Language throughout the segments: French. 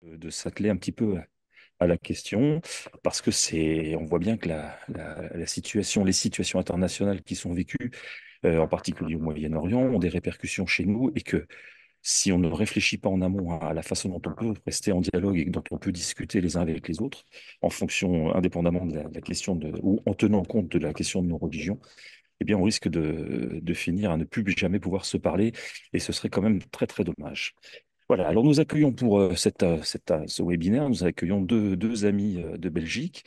de s'atteler un petit peu à la question, parce que on voit bien que la situation, les situations internationales qui sont vécues, en particulier au Moyen-Orient, ont des répercussions chez nous et que si on ne réfléchit pas en amont à la façon dont on peut rester en dialogue et dont on peut discuter les uns avec les autres, en fonction, indépendamment de la question ou en tenant compte de la question de nos religions, eh bien, on risque de finir à ne plus jamais pouvoir se parler et ce serait quand même très, très dommage. Voilà, alors nous accueillons pour ce webinaire, nous accueillons deux amis de Belgique,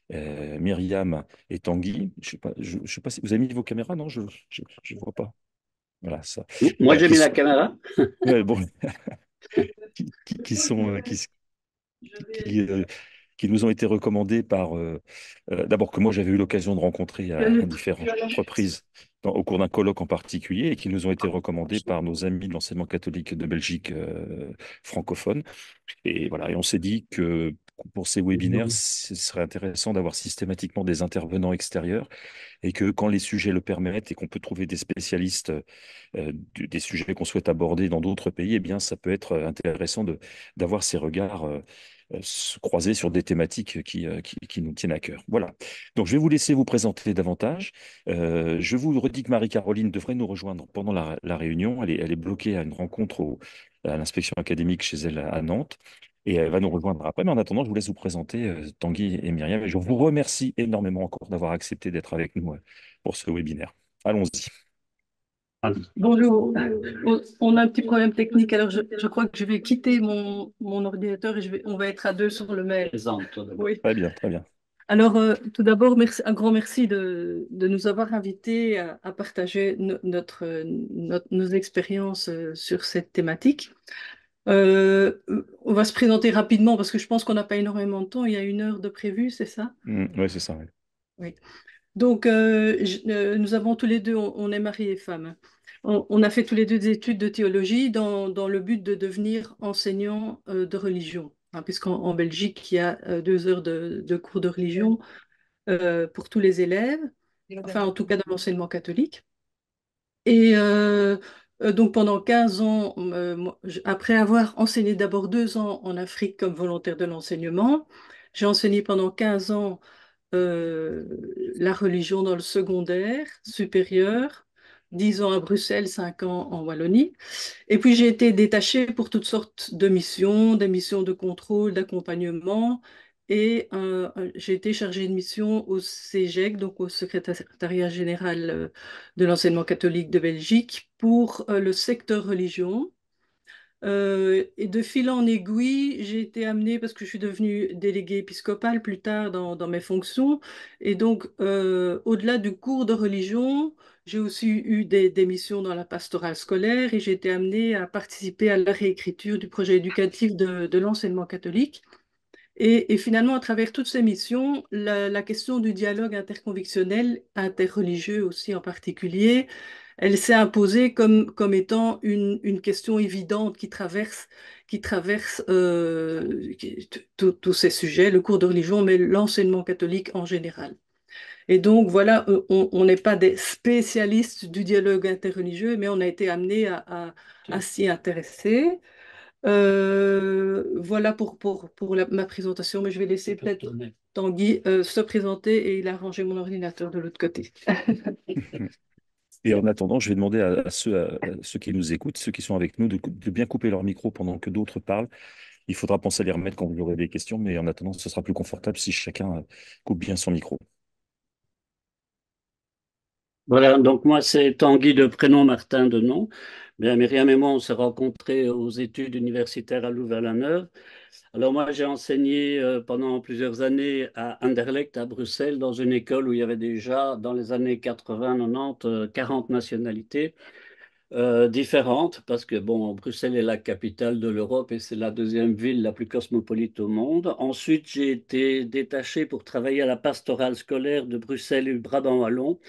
Myriam et Tanguy. Je sais pas si vous avez mis vos caméras, non? Je vois pas. Voilà, ça. Moi, Voilà, j'ai mis la caméra. ouais, bon, qui sont, qui nous ont été recommandés par, d'abord que moi j'avais eu l'occasion de rencontrer à différentes reprises au cours d'un colloque en particulier et qui nous ont été recommandés par nos amis de l'enseignement catholique de Belgique francophone. Et voilà, et on s'est dit que pour ces webinaires, ce serait intéressant d'avoir systématiquement des intervenants extérieurs et que quand les sujets le permettent et qu'on peut trouver des spécialistes des sujets qu'on souhaite aborder dans d'autres pays, eh bien, ça peut être intéressant d'avoir ces regards se croiser sur des thématiques qui nous tiennent à cœur. Voilà. Donc, je vais vous laisser vous présenter davantage. Je vous redis que Marie-Caroline devrait nous rejoindre pendant la réunion. Elle est bloquée à une rencontre à l'inspection académique chez elle à Nantes. Et elle va nous rejoindre après. Mais en attendant, je vous laisse vous présenter Tanguy et Myriam. Et je vous remercie énormément encore d'avoir accepté d'être avec nous pour ce webinaire. Allons-y. Bonjour. On a un petit problème technique, alors je crois que je vais quitter mon ordinateur et on va être à deux sur le mail. Oui. Très bien, très bien. Alors, tout d'abord, un grand merci de nous avoir invités à partager nos expériences sur cette thématique. Euh, on va se présenter rapidement parce que je pense qu'on n'a pas énormément de temps. Il y a 1 heure de prévu, c'est ça? Oui, c'est ça. Ouais. Oui. Donc, nous avons tous les deux, on est mari et femme. On a fait tous les deux des études de théologie dans le but de devenir enseignant de religion. Hein, puisqu'en Belgique, il y a 2 heures de cours de religion pour tous les élèves, enfin en tout cas dans l'enseignement catholique. Et donc pendant 15 ans, après avoir enseigné d'abord 2 ans en Afrique comme volontaire de l'enseignement, j'ai enseigné pendant 15 ans euh, la religion dans le secondaire supérieur, 10 ans à Bruxelles, 5 ans en Wallonie. Et puis j'ai été détachée pour toutes sortes de missions, des missions de contrôle, d'accompagnement. Et j'ai été chargée de mission au CEGEC, donc au secrétariat général de l'enseignement catholique de Belgique, pour le secteur religion. Et de fil en aiguille, j'ai été amenée, parce que je suis devenue déléguée épiscopale plus tard dans mes fonctions, et donc au-delà du cours de religion, j'ai aussi eu des missions dans la pastorale scolaire et j'ai été amenée à participer à la réécriture du projet éducatif de l'enseignement catholique. Et finalement, à travers toutes ces missions, la question du dialogue interconvictionnel, interreligieux aussi en particulier, elle s'est imposée comme étant une question évidente qui traverse tous ces sujets, le cours de religion, mais l'enseignement catholique en général. Et donc, voilà, on n'est pas des spécialistes du dialogue interreligieux, mais on a été amené à s'y intéresser. Voilà pour ma présentation, mais je vais laisser peut-être Tanguy se présenter et il a rangé mon ordinateur de l'autre côté. Et en attendant, je vais demander à ceux qui nous écoutent, ceux qui sont avec nous, de bien couper leur micro pendant que d'autres parlent. Il faudra penser à les remettre quand vous aurez des questions, mais en attendant, ce sera plus confortable si chacun coupe bien son micro. Voilà, donc moi, c'est Tanguy de prénom, Martin de nom. Bien, Myriam et moi, on s'est rencontrés aux études universitaires à Louvain-la-Neuve. Alors moi, j'ai enseigné pendant plusieurs années à Anderlecht, à Bruxelles, dans une école où il y avait déjà, dans les années 80-90, 40 nationalités différentes, parce que bon, Bruxelles est la capitale de l'Europe et c'est la deuxième ville la plus cosmopolite au monde. Ensuite, j'ai été détaché pour travailler à la pastorale scolaire de Bruxelles et du Brabant wallon.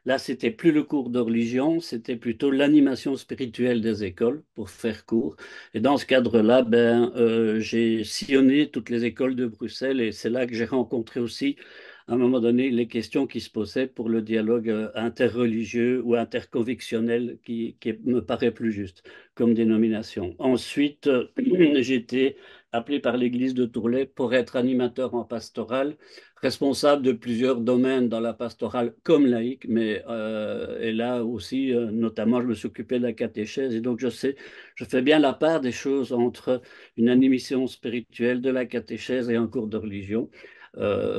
Là, c'était plus le cours de religion, c'était plutôt l'animation spirituelle des écoles, pour faire court. Et dans ce cadre-là, j'ai sillonné toutes les écoles de Bruxelles et c'est là que j'ai rencontré aussi, à un moment donné, les questions qui se posaient pour le dialogue interreligieux ou interconvictionnel qui me paraît plus juste comme dénomination. Ensuite, j'ai été appelé par l'église de Tourlet pour être animateur en pastorale, responsable de plusieurs domaines dans la pastorale comme laïque, mais et là aussi, notamment, je me suis occupé de la catéchèse et donc je fais bien la part des choses entre une animation spirituelle, de la catéchèse et un cours de religion.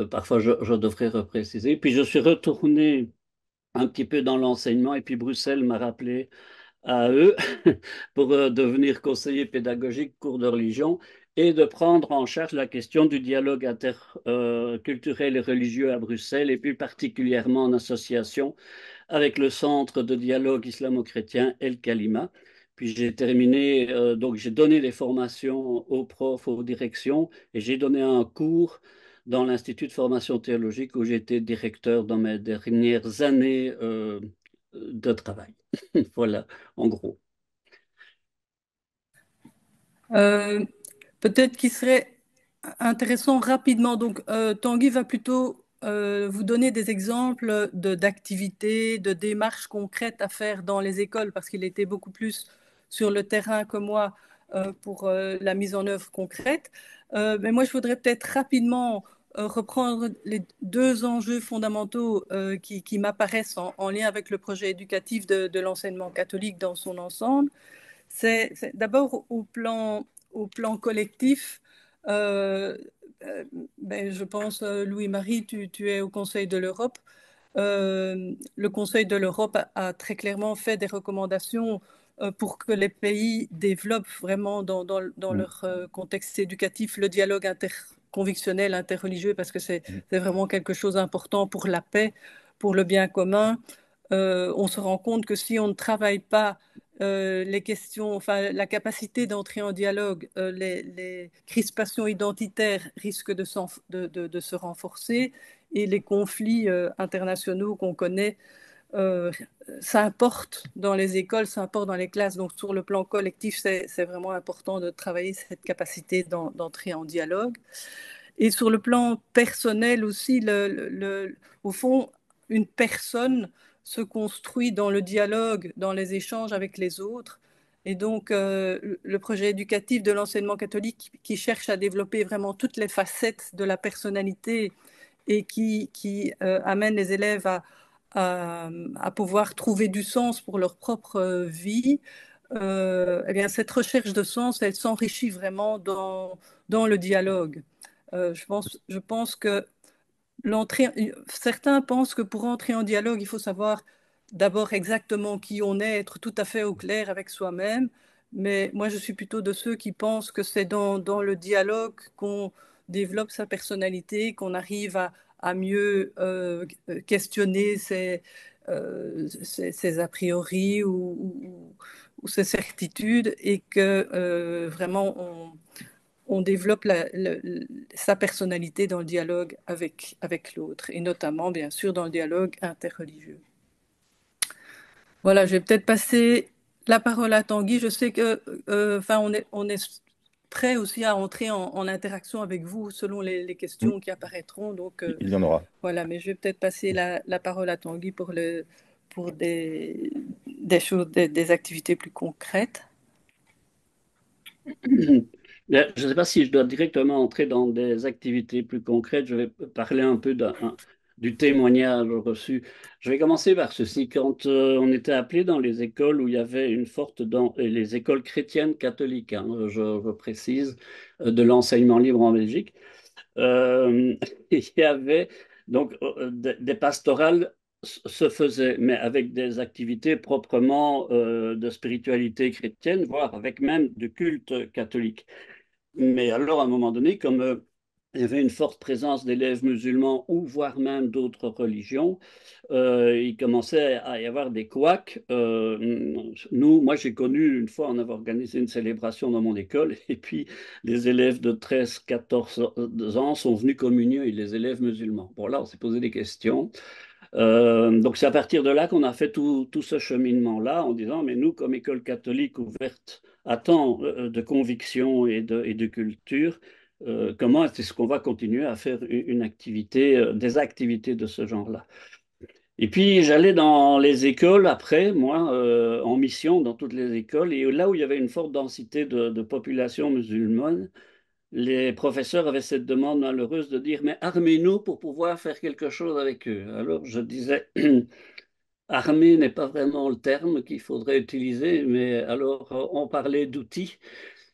Parfois, je devrais repréciser. Puis je suis retourné un petit peu dans l'enseignement et puis Bruxelles m'a rappelé à eux pour devenir conseiller pédagogique, cours de religion, et de prendre en charge la question du dialogue interculturel et religieux à Bruxelles, et plus particulièrement en association avec le Centre de dialogue islamo-chrétien El Kalima. Puis j'ai terminé, donc j'ai donné des formations aux profs, aux directions, et j'ai donné un cours dans l'Institut de formation théologique où j'étais directeur dans mes dernières années de travail. Voilà, en gros. Euh, Peut-être qu'il serait intéressant rapidement. Donc, Tanguy va plutôt vous donner des exemples d'activités, de démarches concrètes à faire dans les écoles, parce qu'il était beaucoup plus sur le terrain que moi pour la mise en œuvre concrète. Mais moi, je voudrais peut-être rapidement reprendre les deux enjeux fondamentaux qui m'apparaissent en lien avec le projet éducatif de l'enseignement catholique dans son ensemble. C'est d'abord au plan collectif. euh, ben, je pense, Louis-Marie, tu es au Conseil de l'Europe. Le Conseil de l'Europe a très clairement fait des recommandations pour que les pays développent vraiment dans Mm. leur contexte éducatif le dialogue interconvictionnel, interreligieux, parce que Mm. c'est vraiment quelque chose d'important pour la paix, pour le bien commun. On se rend compte que si on ne travaille pas les questions, enfin la capacité d'entrer en dialogue, les crispations identitaires risquent de se renforcer et les conflits internationaux qu'on connaît, euh, ça importe dans les écoles, ça importe dans les classes. Donc sur le plan collectif, c'est vraiment important de travailler cette capacité d'entrer en dialogue. Et sur le plan personnel aussi, au fond, une personne se construit dans le dialogue, dans les échanges avec les autres. Et donc, le projet éducatif de l'enseignement catholique qui cherche à développer vraiment toutes les facettes de la personnalité et qui amène les élèves à pouvoir trouver du sens pour leur propre vie, eh bien, cette recherche de sens, elle s'enrichit vraiment dans le dialogue. Je pense que certains pensent que pour entrer en dialogue, il faut savoir d'abord exactement qui on est, être tout à fait au clair avec soi-même. Mais moi, je suis plutôt de ceux qui pensent que c'est dans le dialogue qu'on développe sa personnalité, qu'on arrive à mieux questionner ses a priori ou ses certitudes et que vraiment on développe sa personnalité dans le dialogue avec l'autre, et notamment, bien sûr, dans le dialogue interreligieux. Voilà, je vais peut-être passer la parole à Tanguy. Je sais que, enfin, on est prêt aussi à entrer en interaction avec vous selon les Mm. questions qui apparaîtront. Donc, Il y en aura. voilà, mais je vais peut-être passer la parole à Tanguy pour des choses, des activités plus concrètes. Je ne sais pas si je dois directement entrer dans des activités plus concrètes. Je vais parler un peu du témoignage reçu. Je vais commencer par ceci. Quand on était appelé dans les écoles où il y avait une forte dans et les écoles chrétiennes catholiques, hein, je précise, de l'enseignement libre en Belgique, euh, il y avait donc des pastorales se faisaient, mais avec des activités proprement de spiritualité chrétienne, voire avec même de culte catholique. Mais alors, à un moment donné, comme il y avait une forte présence d'élèves musulmans ou voire même d'autres religions, il commençait à y avoir des couacs. Moi, j'ai connu une fois, on avait organisé une célébration dans mon école, et puis les élèves de 13, 14 ans sont venus communier avec les élèves musulmans. Bon, là, on s'est posé des questions. Donc, c'est à partir de là qu'on a fait tout ce cheminement-là en disant, mais nous, comme école catholique ouverte à tant de convictions et de culture, comment est-ce qu'on va continuer à faire une activité, des activités de ce genre-là? Et puis, j'allais dans les écoles après, moi, en mission dans toutes les écoles, et là où il y avait une forte densité de population musulmane, les professeurs avaient cette demande malheureuse de dire, mais armez-nous pour pouvoir faire quelque chose avec eux. Alors je disais, armer n'est pas vraiment le terme qu'il faudrait utiliser, mais alors on parlait d'outils.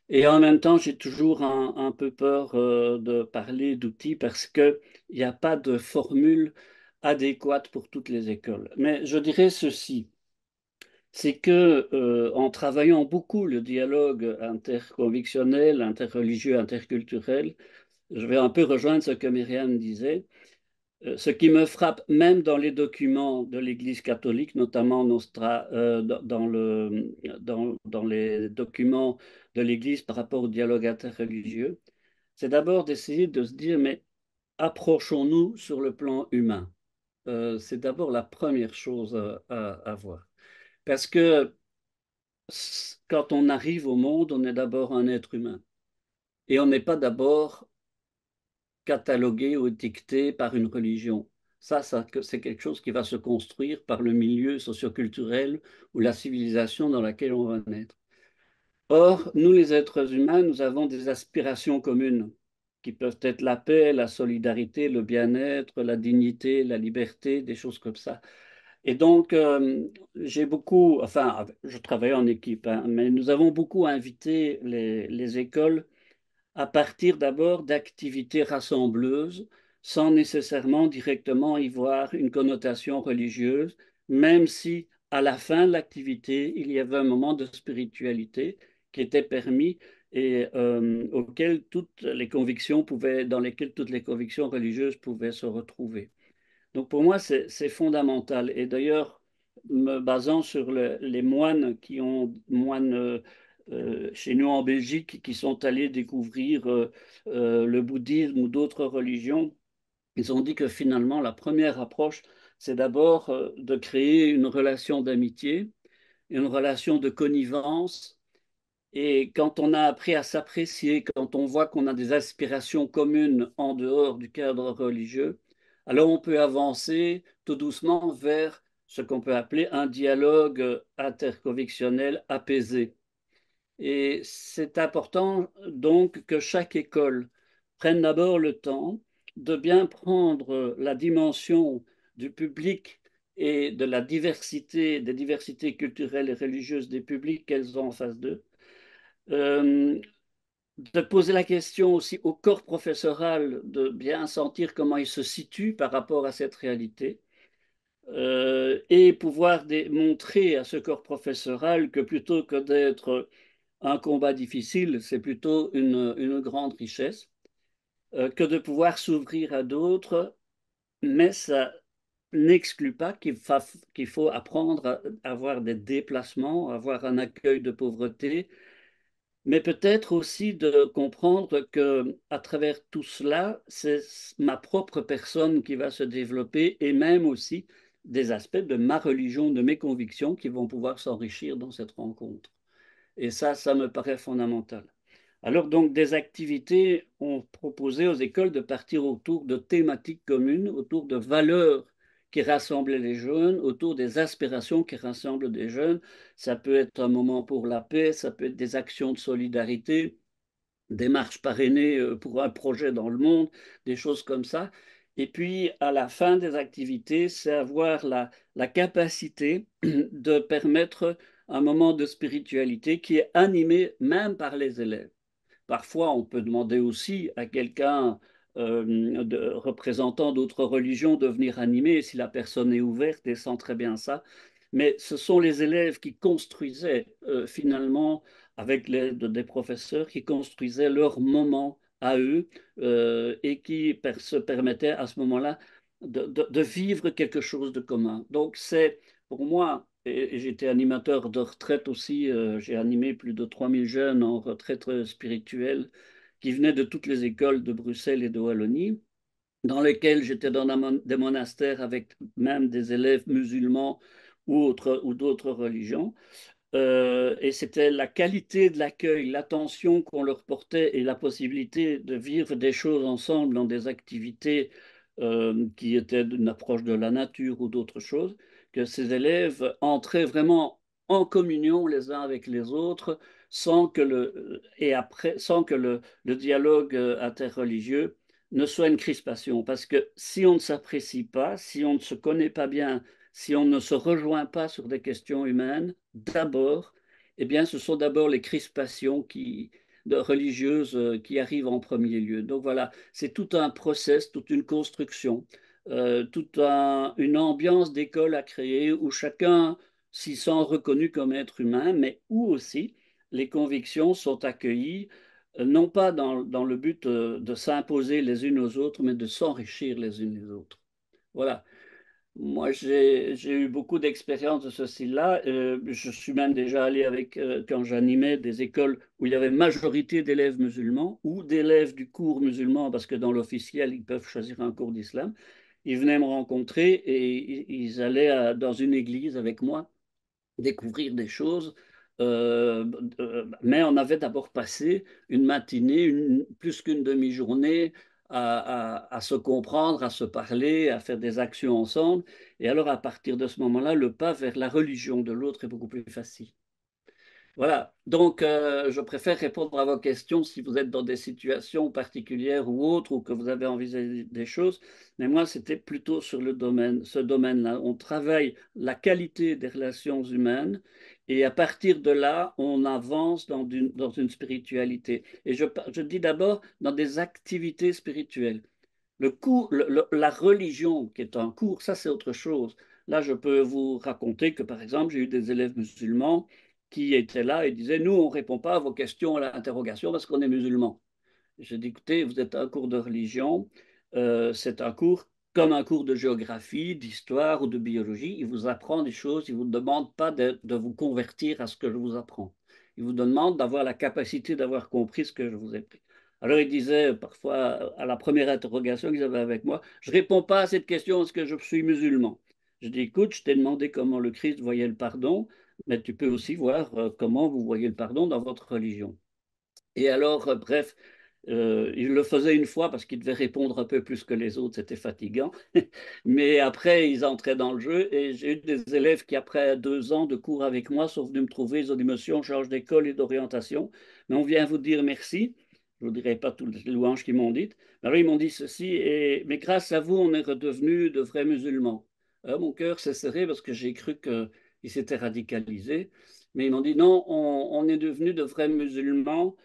Et en même temps, j'ai toujours un peu peur de parler d'outils parce qu'il n'y a pas de formule adéquate pour toutes les écoles. Mais je dirais ceci, c'est que en travaillant beaucoup le dialogue interconvictionnel, interreligieux, interculturel, je vais un peu rejoindre ce que Myriam disait. Ce qui me frappe, même dans les documents de l'Église catholique, notamment dans les documents de l'Église par rapport au dialogue interreligieux, c'est d'abord d'essayer de se dire, mais approchons-nous sur le plan humain. C'est d'abord la première chose à voir. Parce que quand on arrive au monde, on est d'abord un être humain. Et on n'est pas d'abord catalogué ou étiqueté par une religion. Ça, c'est quelque chose qui va se construire par le milieu socioculturel ou la civilisation dans laquelle on va naître. Or, nous les êtres humains, nous avons des aspirations communes qui peuvent être la paix, la solidarité, le bien-être, la dignité, la liberté, des choses comme ça. Et donc, j'ai beaucoup, enfin, je travaille en équipe, hein, mais nous avons beaucoup invité les écoles à partir d'abord d'activités rassembleuses, sans nécessairement directement y voir une connotation religieuse, même si à la fin de l'activité, il y avait un moment de spiritualité qui était permis et auquel toutes les convictions pouvaient, dans lesquelles toutes les convictions religieuses pouvaient se retrouver. Donc pour moi, c'est fondamental. Et d'ailleurs, me basant sur les moines chez nous en Belgique qui sont allés découvrir le bouddhisme ou d'autres religions, ils ont dit que finalement, la première approche, c'est d'abord de créer une relation d'amitié, une relation de connivence et quand on a appris à s'apprécier, quand on voit qu'on a des aspirations communes en dehors du cadre religieux, alors on peut avancer tout doucement vers ce qu'on peut appeler un dialogue interconvictionnel apaisé. Et c'est important donc que chaque école prenne d'abord le temps de bien prendre la dimension du public et de la diversité, des diversités culturelles et religieuses des publics qu'elles ont en face d'eux, euh, de poser la question aussi au corps professoral de bien sentir comment il se situe par rapport à cette réalité et pouvoir montrer à ce corps professoral que plutôt que d'être un combat difficile, c'est plutôt une grande richesse, que de pouvoir s'ouvrir à d'autres, mais ça n'exclut pas qu'il faut apprendre à avoir des déplacements, avoir un accueil de pauvreté, mais peut-être aussi de comprendre que à travers tout cela, c'est ma propre personne qui va se développer et même aussi des aspects de ma religion, de mes convictions qui vont pouvoir s'enrichir dans cette rencontre. Et ça me paraît fondamental. Alors donc, des activités ont proposé aux écoles de partir autour de thématiques communes, autour de valeurs qui rassemblent les jeunes, autour des aspirations qui rassemblent des jeunes. Ça peut être un moment pour la paix, ça peut être des actions de solidarité, des marches parrainées pour un projet dans le monde, des choses comme ça. Et puis, à la fin des activités, c'est avoir la capacité de permettre un moment de spiritualité qui est animé même par les élèves. Parfois, on peut demander aussi à quelqu'un représentant d'autres religions de venir animer si la personne est ouverte et sent très bien ça. Mais ce sont les élèves qui construisaient finalement, avec l'aide des professeurs, qui construisaient leur moment à eux et qui se permettaient à ce moment-là de vivre quelque chose de commun. Donc c'est pour moi, et j'étais animateur de retraite aussi, j'ai animé plus de 3000 jeunes en retraite spirituelle qui venaient de toutes les écoles de Bruxelles et de Wallonie, dans lesquelles j'étais dans des monastères avec même des élèves musulmans ou d'autres religions. Et c'était la qualité de l'accueil, l'attention qu'on leur portait et la possibilité de vivre des choses ensemble dans des activités qui étaient d'une approche de la nature ou d'autres choses, que ces élèves entraient vraiment en communion les uns avec les autres, sans que le dialogue interreligieux ne soit une crispation. Parce que si on ne s'apprécie pas, si on ne se connaît pas bien, si on ne se rejoint pas sur des questions humaines, d'abord, eh bien, ce sont d'abord les crispations religieuses qui arrivent en premier lieu. Donc voilà, c'est tout un process, toute une construction, une ambiance d'école à créer où chacun s'y sent reconnu comme être humain, mais où aussi les convictions sont accueillies, non pas dans le but de s'imposer les unes aux autres, mais de s'enrichir les unes les autres. Voilà. Moi, j'ai eu beaucoup d'expériences de ce style-là. Je suis même déjà allé quand j'animais des écoles où il y avait majorité d'élèves musulmans ou d'élèves du cours musulman, parce que dans l'officiel, ils peuvent choisir un cours d'islam. Ils venaient me rencontrer et ils allaient dans une église avec moi découvrir des choses. Euh, mais on avait d'abord passé une matinée, plus qu'une demi-journée, à se comprendre, à se parler, à faire des actions ensemble. Et alors, à partir de ce moment-là, le pas vers la religion de l'autre est beaucoup plus facile. Voilà, donc je préfère répondre à vos questions si vous êtes dans des situations particulières ou autres, ou que vous avez envisagé des choses. Mais moi, c'était plutôt sur ce domaine-là. On travaille la qualité des relations humaines et à partir de là, on avance dans une spiritualité. Et je dis d'abord dans des activités spirituelles. La religion, qui est un cours, ça c'est autre chose. Là, je peux vous raconter que, par exemple, j'ai eu des élèves musulmans qui étaient là et disaient, nous, on ne répond pas à vos questions à l'interrogation parce qu'on est musulmans. J'ai dit, écoutez, vous êtes un cours de religion, c'est un cours comme un cours de géographie, d'histoire ou de biologie. Il vous apprend des choses, il ne vous demande pas de vous convertir à ce que je vous apprends. Il vous demande d'avoir la capacité d'avoir compris ce que je vous ai pris. Alors il disait parfois à la première interrogation qu'ils avaient avec moi, je ne réponds pas à cette question est-ce que je suis musulman? Je dis, écoute, je t'ai demandé comment le Christ voyait le pardon, mais tu peux aussi voir comment vous voyez le pardon dans votre religion. Et alors, bref, il le faisait une fois parce qu'il devait répondre un peu plus que les autres, c'était fatigant. Mais après, ils entraient dans le jeu et j'ai eu des élèves qui, après 2 ans de cours avec moi, sont venus me trouver. Ils ont dit, monsieur, on change d'école et d'orientation, mais on vient vous dire merci. Je ne vous dirai pas toutes les louanges qu'ils m'ont dites. Mais alors, ils m'ont dit ceci, mais grâce à vous, on est redevenus de vrais musulmans. Mon cœur s'est serré parce que j'ai cru qu'ils s'étaient radicalisés. Mais ils m'ont dit, non, on est devenus de vrais musulmans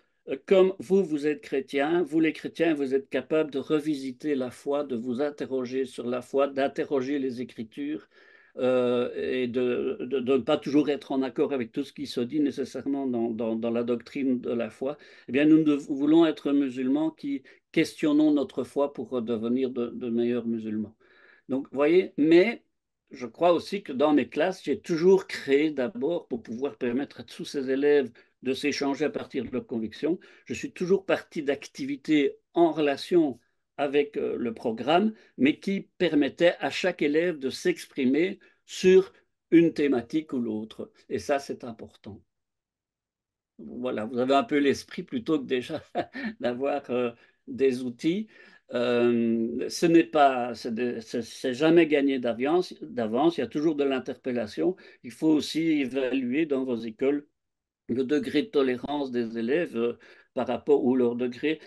comme vous, vous êtes chrétien, vous les chrétiens, vous êtes capables de revisiter la foi, de vous interroger sur la foi, d'interroger les Écritures et de ne pas toujours être en accord avec tout ce qui se dit nécessairement dans la doctrine de la foi. Eh bien, nous voulons être musulmans qui questionnons notre foi pour devenir de meilleurs musulmans. Donc, vous voyez, mais je crois aussi que dans mes classes, j'ai toujours créé d'abord pour pouvoir permettre à tous ces élèves de s'échanger à partir de leurs convictions. Je suis toujours parti d'activités en relation avec le programme, mais qui permettaient à chaque élève de s'exprimer sur une thématique ou l'autre. Et ça, c'est important. Voilà, vous avez un peu l'esprit plutôt que déjà d'avoir des outils. Ce n'est pas, c'est jamais gagné d'avance. Il y a toujours de l'interpellation. Il faut aussi évaluer dans vos écoles le degré de tolérance des élèves par rapport ou leur degré.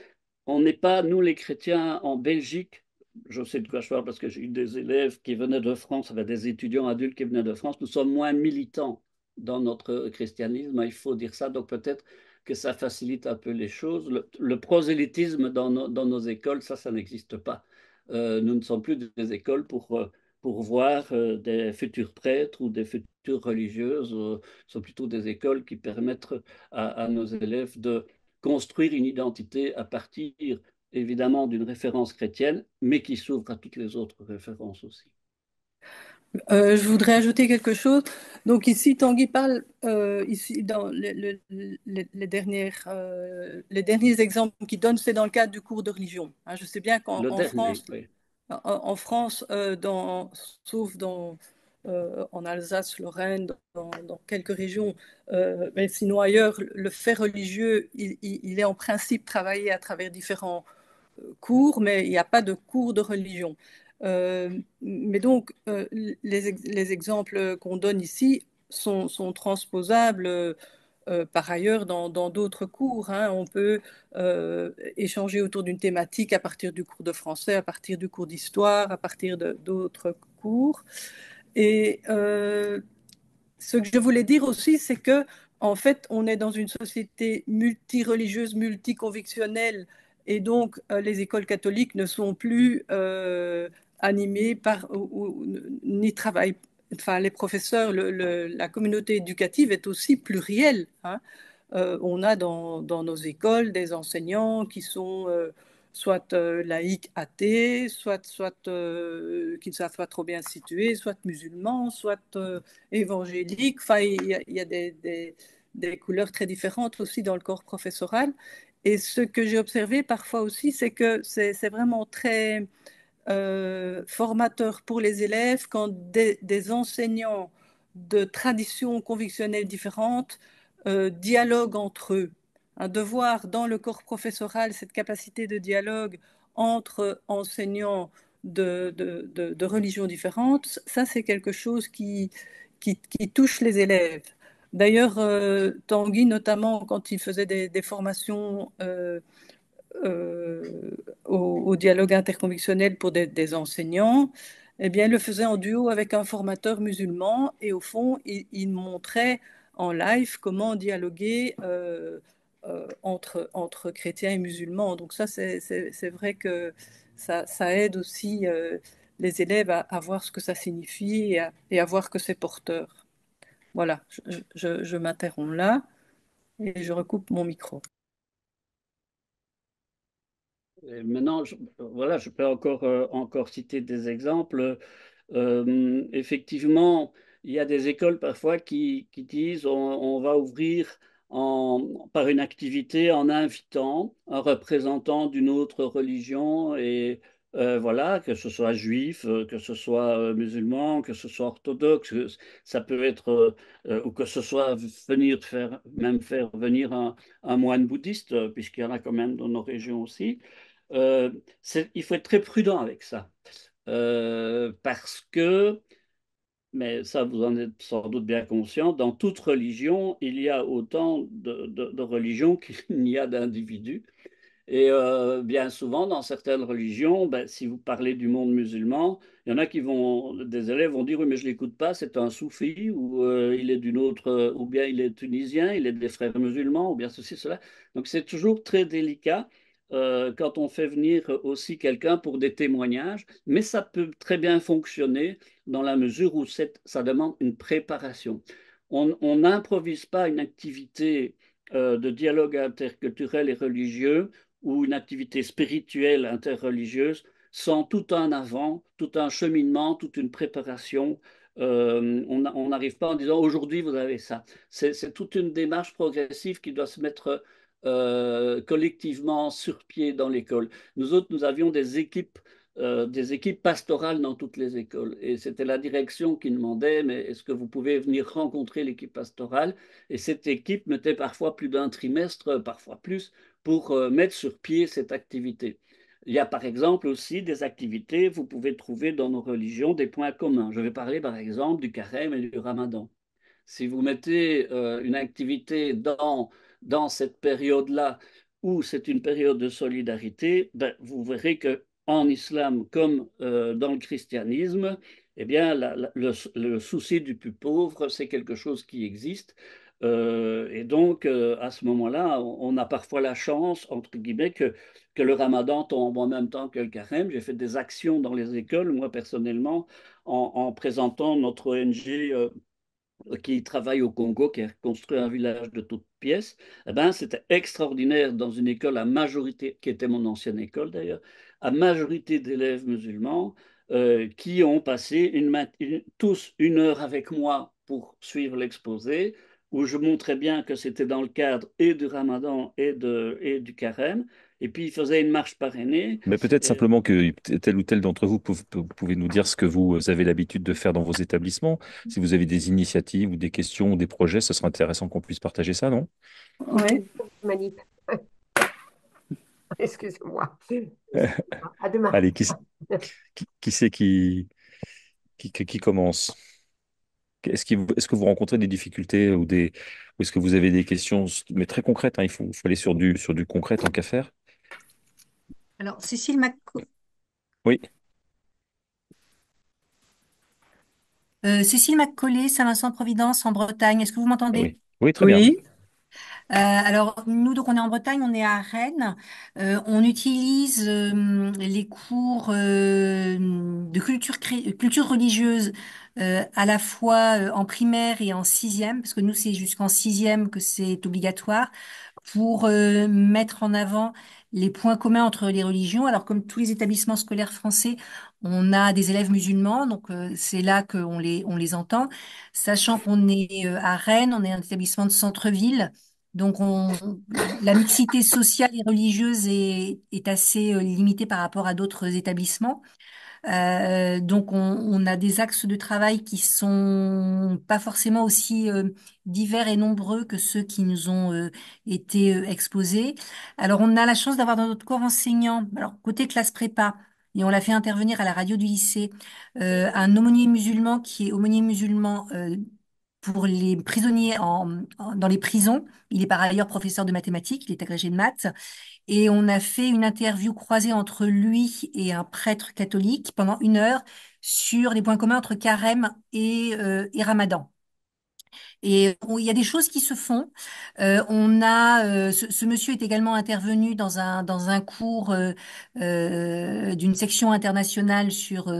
On n'est pas, nous les chrétiens en Belgique, je sais de quoi je parle parce que j'ai eu des élèves qui venaient de France, avec des étudiants adultes qui venaient de France, nous sommes moins militants dans notre christianisme, il faut dire ça, donc peut-être que ça facilite un peu les choses. Le prosélytisme dans nos écoles, ça n'existe pas. Nous ne sommes plus des écoles pour voir des futurs prêtres ou des futures religieuses, ce sont plutôt des écoles qui permettent à nos élèves de construire une identité à partir évidemment d'une référence chrétienne, mais qui s'ouvre à toutes les autres références aussi. Je voudrais ajouter quelque chose. Donc ici, Tanguy parle ici dans les derniers exemples qu'il donne, c'est dans le cadre du cours de religion. Hein, je sais bien qu'en Le en dernier, France, oui. en France, sauf en Alsace, Lorraine, dans quelques régions, mais sinon ailleurs, le fait religieux, il est en principe travaillé à travers différents cours, mais il n'y a pas de cours de religion. Mais donc, les exemples qu'on donne ici sont transposables par ailleurs dans d'autres cours, hein. On peut échanger autour d'une thématique à partir du cours de français, à partir du cours d'histoire, à partir d'autres cours. Et ce que je voulais dire aussi, c'est que en fait, on est dans une société multireligieuse, multiconvictionnelle, et donc les écoles catholiques ne sont plus animées par ni travaillent. Enfin, les professeurs, la communauté éducative est aussi plurielle, hein. On a dans nos écoles des enseignants qui sont soit laïcs athées, soit qui ne savent pas trop bien se situer, soit musulmans, soit évangéliques. Enfin, il y a des couleurs très différentes aussi dans le corps professoral. Et ce que j'ai observé parfois aussi, c'est que c'est vraiment très formateur pour les élèves quand des enseignants de traditions convictionnelles différentes dialoguent entre eux. De voir dans le corps professoral cette capacité de dialogue entre enseignants de religions différentes, ça c'est quelque chose qui touche les élèves. D'ailleurs, Tanguy, notamment quand il faisait des formations au dialogue interconvictionnel pour des enseignants, eh bien, il le faisait en duo avec un formateur musulman et au fond, il montrait en live comment dialoguer entre chrétiens et musulmans. Donc ça, c'est vrai que ça aide aussi les élèves à voir ce que ça signifie et à voir que c'est porteur. Voilà, je m'interromps là et je recoupe mon micro. Et maintenant, voilà, je peux encore citer des exemples. Effectivement, il y a des écoles parfois qui disent on va ouvrir par une activité en invitant un représentant d'une autre religion et voilà, que ce soit juif, que ce soit musulman, que ce soit orthodoxe, ça peut être ou que ce soit même faire venir un moine bouddhiste, puisqu'il y en a quand même dans nos régions aussi. Euh, il faut être très prudent avec ça. Parce que, mais ça vous en êtes sans doute bien conscient, dans toute religion, il y a autant de religions qu'il n'y a d'individus. Et bien souvent, dans certaines religions, ben, si vous parlez du monde musulman, il y en a des élèves vont dire, oui, mais je l'écoute pas, c'est un soufi, ou il est d'une autre, ou bien il est tunisien, il est des frères musulmans, ou bien ceci, cela. Donc c'est toujours très délicat quand on fait venir aussi quelqu'un pour des témoignages, mais ça peut très bien fonctionner dans la mesure où ça demande une préparation. On n'improvise pas une activité de dialogue interculturel et religieux ou une activité spirituelle interreligieuse sans tout un avant, tout un cheminement, toute une préparation. On n'arrive pas en disant aujourd'hui vous avez ça. C'est toute une démarche progressive qui doit se mettre collectivement sur pied dans l'école. Nous autres, nous avions des équipes pastorales dans toutes les écoles. Et c'était la direction qui demandait, mais est-ce que vous pouvez venir rencontrer l'équipe pastorale? Et cette équipe mettait parfois plus d'un trimestre, parfois plus, pour mettre sur pied cette activité. Il y a par exemple aussi des activités, vous pouvez trouver dans nos religions des points communs. Je vais parler par exemple du carême et du ramadan. Si vous mettez une activité dans cette période-là, où c'est une période de solidarité, ben, vous verrez que en islam comme dans le christianisme, eh bien, le souci du plus pauvre, c'est quelque chose qui existe. Et donc, à ce moment-là, on a parfois la chance, entre guillemets, que le ramadan tombe en même temps que le carême. J'ai fait des actions dans les écoles, moi personnellement, en présentant notre ONG qui travaille au Congo, qui a construit un village de toutes pièces, eh ben, c'était extraordinaire dans une école à majorité, qui était mon ancienne école d'ailleurs, à majorité d'élèves musulmans qui ont passé tous une heure avec moi pour suivre l'exposé, où je montrais bien que c'était dans le cadre et du Ramadan et du Carême, et puis ils faisaient une marche parrainée. Mais peut-être Et simplement que tel ou tel d'entre vous pouvez nous dire ce que vous avez l'habitude de faire dans vos établissements. Si vous avez des initiatives ou des questions ou des projets, ce serait intéressant qu'on puisse partager ça, non? Ouais. Manip. Excusez-moi. Excusez-moi. À demain. Allez, qui c'est qui commence? Est-ce que vous rencontrez des difficultés ou est-ce que vous avez des questions, mais très concrètes, hein, il faut aller sur du concret tant qu'à faire. Alors, Oui, Cécile Macaulay, Saint-Vincent-de-Providence, en Bretagne. Est-ce que vous ah m'entendez? oui, oui, très bien. Oui. Alors, nous, donc, on est en Bretagne, on est à Rennes. On utilise les cours de culture religieuse à la fois en primaire et en sixième, parce que nous, c'est jusqu'en sixième que c'est obligatoire, pour mettre en avant les points communs entre les religions. Alors, comme tous les établissements scolaires français, on a des élèves musulmans, donc c'est là on les entend. Sachant qu'on est à Rennes, on est un établissement de centre-ville. Donc, la mixité sociale et religieuse est assez limitée par rapport à d'autres établissements. Donc, on a des axes de travail qui sont pas forcément aussi divers et nombreux que ceux qui nous ont été exposés. Alors, on a la chance d'avoir dans notre corps enseignant, alors côté classe prépa, et on l'a fait intervenir à la radio du lycée, un aumônier musulman qui est aumônier musulman pour les prisonniers dans les prisons. Il est par ailleurs professeur de mathématiques, il est agrégé de maths. Et on a fait une interview croisée entre lui et un prêtre catholique pendant 1 heure sur les points communs entre carême et Ramadan. Et il y a des choses qui se font. Ce monsieur est également intervenu dans un cours d'une section internationale sur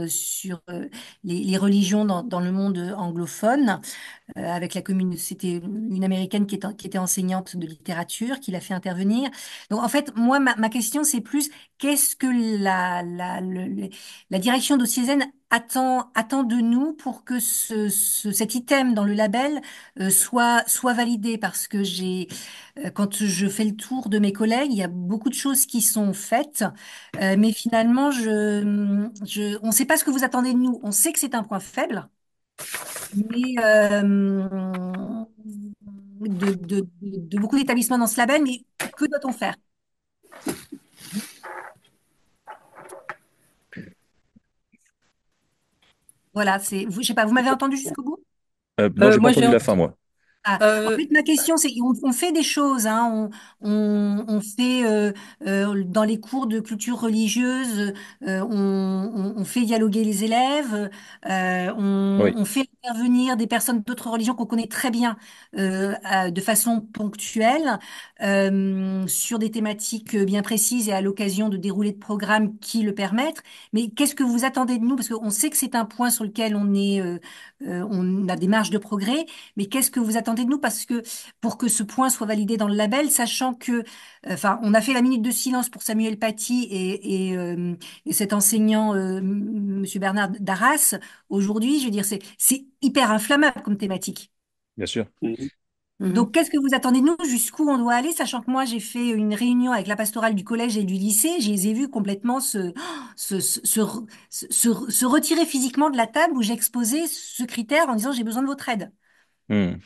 les religions dans le monde anglophone avec la commune. C'était une américaine qui était enseignante de littérature, qui l'a fait intervenir. Donc, en fait, moi, ma question, c'est plus qu'est-ce que la direction diocésaine attend de nous pour que cet item dans le label soit validé? Parce que quand je fais le tour de mes collègues, il y a beaucoup de choses qui sont faites, mais finalement, on ne sait pas ce que vous attendez de nous. On sait que c'est un point faible. Mais de beaucoup d'établissements dans ce label, mais que doit-on faire? Voilà, je sais pas, vous m'avez entendu jusqu'au bout? Non, j'ai pas Moi, j'ai entendu la fin, moi. Ah, en euh, fait, ma question, c'est, on fait des choses, hein, on fait dans les cours de culture religieuse, on fait dialoguer les élèves, Oui, on fait intervenir des personnes d'autres religions qu'on connaît très bien de façon ponctuelle sur des thématiques bien précises et à l'occasion de dérouler de programmes qui le permettent. Mais qu'est-ce que vous attendez de nous? Parce qu'on sait que c'est un point sur lequel on a des marges de progrès. Mais qu'est-ce que vous attendez de nous? Parce que pour que ce point soit validé dans le label, sachant que, enfin, on a fait la minute de silence pour Samuel Paty et cet enseignant, Monsieur Bernard Darras, aujourd'hui, je veux dire, c'est hyper inflammable comme thématique. bien sûr. Mhm. Donc, qu'est-ce que vous attendez de nous? Jusqu'où on doit aller? Sachant que moi, j'ai fait une réunion avec la pastorale du collège et du lycée, je les ai vus complètement se retirer physiquement de la table où j'exposais ce critère en disant j'ai besoin de votre aide. Hmm.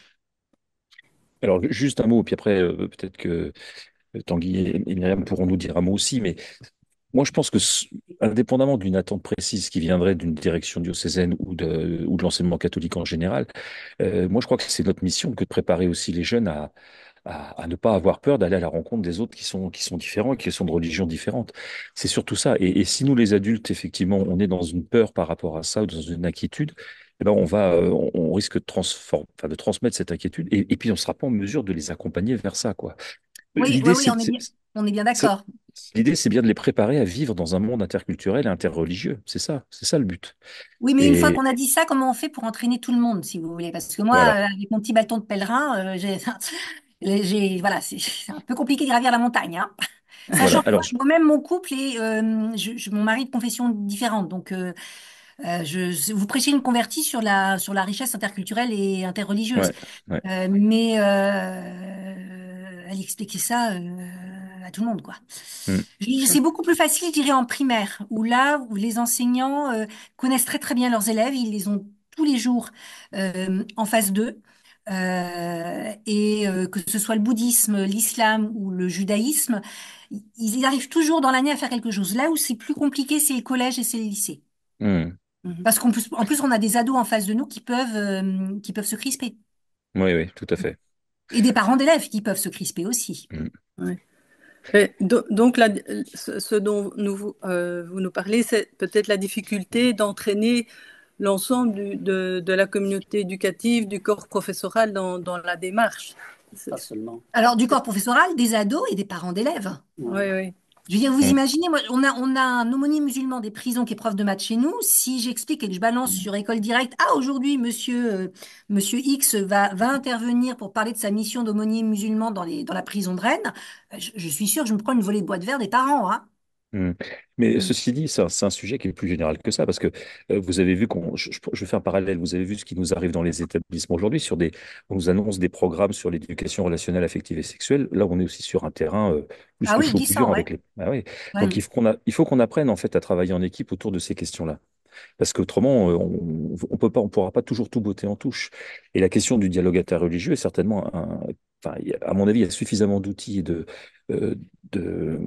Alors, juste un mot, puis après, peut-être que Tanguy et Myriam pourront nous dire un mot aussi, mais moi, je pense que, indépendamment d'une attente précise qui viendrait d'une direction diocésaine ou de l'enseignement catholique en général, moi, je crois que c'est notre mission que de préparer aussi les jeunes à ne pas avoir peur d'aller à la rencontre des autres qui sont différents et qui sont de religions différentes. C'est surtout ça. Et si nous, les adultes, effectivement, on est dans une peur par rapport à ça ou dans une inquiétude, eh ben on risque de transmettre cette inquiétude et puis on ne sera pas en mesure de les accompagner vers ça, quoi. Oui, oui, L'idée, oui, on est bien c'est- d'accord. l'idée, c'est bien de les préparer à vivre dans un monde interculturel et interreligieux. C'est ça le but. Oui, mais une fois Et qu'on a dit ça, comment on fait pour entraîner tout le monde, si vous voulez? Parce que moi, voilà. avec mon petit bâton de pèlerin, voilà, c'est un peu compliqué de gravir la montagne, hein. Voilà. Sachant que Alors, moi-même, mon couple est, mon mari est de confession différente. Donc, vous prêchez une convertie sur la richesse interculturelle et interreligieuse. ouais, ouais. Mais elle expliquait ça à tout le monde, quoi. Hmm. C'est beaucoup plus facile, je dirais, en primaire, où les enseignants connaissent très très bien leurs élèves, ils les ont tous les jours en face d'eux. Que ce soit le bouddhisme, l'islam ou le judaïsme, ils arrivent toujours dans l'année à faire quelque chose. Là où c'est plus compliqué, c'est le collège et c'est le lycée. Hmm. Parce en plus, on a des ados en face de nous qui peuvent se crisper. Oui, oui, tout à fait. Et des parents d'élèves qui peuvent se crisper aussi. Mm. Ouais. Et donc, là, ce dont vous nous parlez, c'est peut-être la difficulté d'entraîner l'ensemble de la communauté éducative, du corps professoral dans la démarche. Pas seulement. Alors, du corps professoral, des ados et des parents d'élèves. Oui, Ouais. oui. Je veux dire, vous Mm. imaginez, moi, on a un aumônier musulman des prisons qui est prof de maths chez nous. Si j'explique et que je balance sur École Directe, ah, aujourd'hui, monsieur X va intervenir pour parler de sa mission d'aumônier musulman dans la prison de Rennes, je suis sûre que je me prends une volée de bois de verre des parents, hein. Mm. Mais Mm. ceci dit, c'est un sujet qui est plus général que ça, parce que vous avez vu je fais un parallèle, vous avez vu ce qui nous arrive dans les établissements aujourd'hui, on nous annonce des programmes sur l'éducation relationnelle, affective et sexuelle. Là, on est aussi sur un terrain plus Ah que oui, chaud glissant, bouillant ouais. avec les. Ah oui. Ouais. Donc, il faut qu'on apprenne en fait à travailler en équipe autour de ces questions-là. Parce qu'autrement, on peut pas, on pourra pas toujours tout botter en touche. Et la question du dialogue interreligieux est certainement enfin, à mon avis, il y a suffisamment d'outils et euh, de,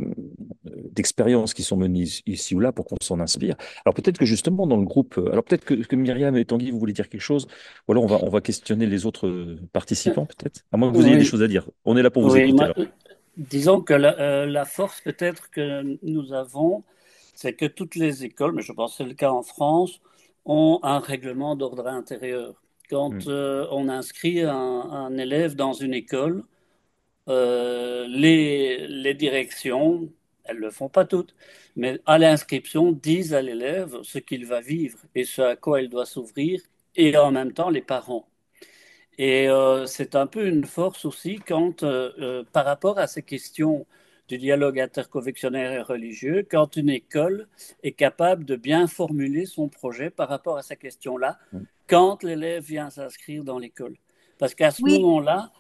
d'expériences qui sont menées ici ou là pour qu'on s'en inspire. Alors peut-être que justement dans le groupe, alors peut-être que Myriam et Tanguy, vous voulez dire quelque chose, ou alors on va questionner les autres Euh, participants peut-être, à moins que vous ayez des Oui, choses à dire. On est là pour vous oui. écouter alors. Disons que la force peut-être que nous avons, c'est que toutes les écoles, mais je pense que c'est le cas en France, ont un règlement d'ordre intérieur. Quand Hmm. on inscrit un élève dans une école, les directions, elles ne le font pas toutes, mais à l'inscription disent à l'élève ce qu'il va vivre et ce à quoi il doit s'ouvrir, et en même temps les parents. Et c'est un peu une force aussi quand, par rapport à ces questions du dialogue interconfessionnel et religieux, quand une école est capable de bien formuler son projet par rapport à ces questions-là, quand l'élève vient s'inscrire dans l'école. Parce qu'à ce Oui, moment-là,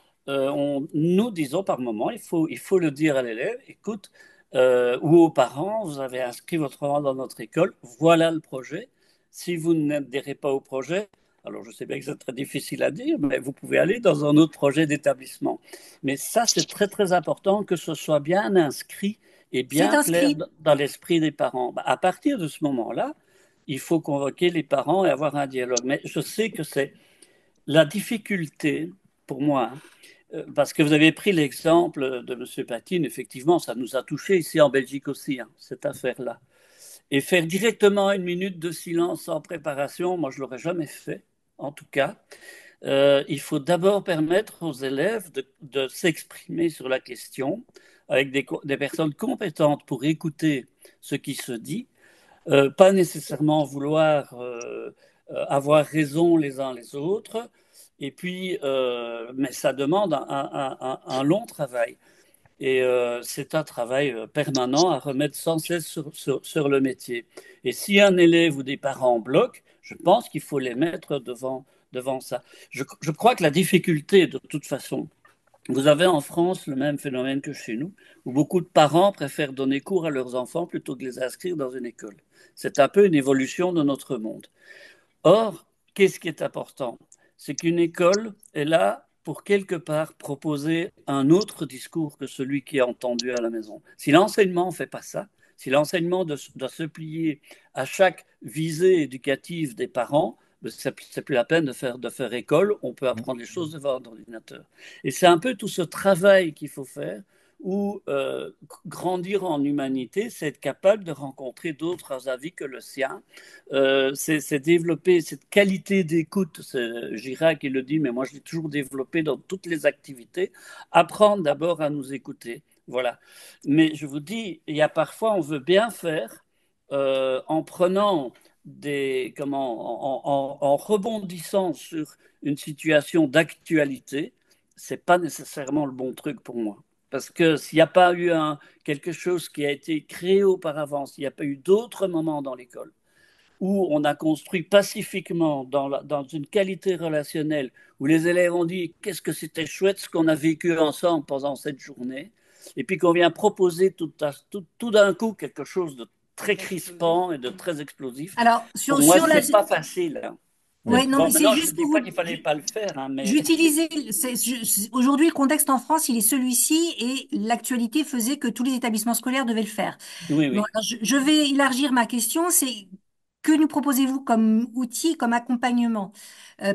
nous disons par moment, il faut le dire à l'élève, écoute, ou aux parents, vous avez inscrit votre enfant dans notre école, voilà le projet. Si vous n'adhérez pas au projet, alors, je sais bien que c'est très difficile à dire, mais vous pouvez aller dans un autre projet d'établissement. Mais ça, c'est très, très important que ce soit bien inscrit et c'est bien clair inscrit. dans l'esprit des parents. Bah, à partir de ce moment-là, il faut convoquer les parents et avoir un dialogue. Mais je sais que c'est la difficulté pour moi, hein, parce que vous avez pris l'exemple de M. Patine, effectivement, ça nous a touchés ici en Belgique aussi, hein, cette affaire-là. Et faire directement une minute de silence sans préparation, moi je l'aurais jamais fait, en tout cas. Il faut d'abord permettre aux élèves de s'exprimer sur la question avec des personnes compétentes pour écouter ce qui se dit, pas nécessairement vouloir avoir raison les uns les autres. Et puis, mais ça demande un long travail. Et c'est un travail permanent à remettre sans cesse sur le métier. Et si un élève ou des parents bloquent, je pense qu'il faut les mettre devant ça. Je crois que la difficulté, de toute façon, vous avez en France le même phénomène que chez nous, où beaucoup de parents préfèrent donner cours à leurs enfants plutôt que les inscrire dans une école. C'est un peu une évolution de notre monde. Or, qu'est-ce qui est important? C'est qu'une école est là pour quelque part proposer un autre discours que celui qui est entendu à la maison. Si l'enseignement ne fait pas ça, si l'enseignement doit se plier à chaque visée éducative des parents, ben, c'est plus la peine de faire école, on peut apprendre les choses devant un ordinateur. Et c'est un peu tout ce travail qu'il faut faire où grandir en humanité, c'est être capable de rencontrer d'autres avis que le sien, c'est développer cette qualité d'écoute. C'est Girac qui le dit, mais moi je l'ai toujours développé dans toutes les activités. Apprendre d'abord à nous écouter. Voilà. Mais je vous dis, il y a parfois, on veut bien faire en prenant en rebondissant sur une situation d'actualité. C'est pas nécessairement le bon truc pour moi. Parce que s'il n'y a pas eu quelque chose qui a été créé auparavant, s'il n'y a pas eu d'autres moments dans l'école, où on a construit pacifiquement dans une qualité relationnelle, où les élèves ont dit qu'est-ce que c'était chouette ce qu'on a vécu ensemble pendant cette journée, et puis qu'on vient proposer tout d'un coup quelque chose de très crispant et de très explosif. Alors, Pour moi, c'est pas facile, hein. ouais, non, Bon, mais c'est maintenant, je ne juste dis pour pas vous. qu'il fallait pas le faire, hein, mais J'utilisais, aujourd'hui, le contexte en France, il est celui-ci et l'actualité faisait que tous les établissements scolaires devaient le faire. oui, Bon, oui. alors je vais élargir ma question. C'est que nous proposez-vous comme outil, comme accompagnement?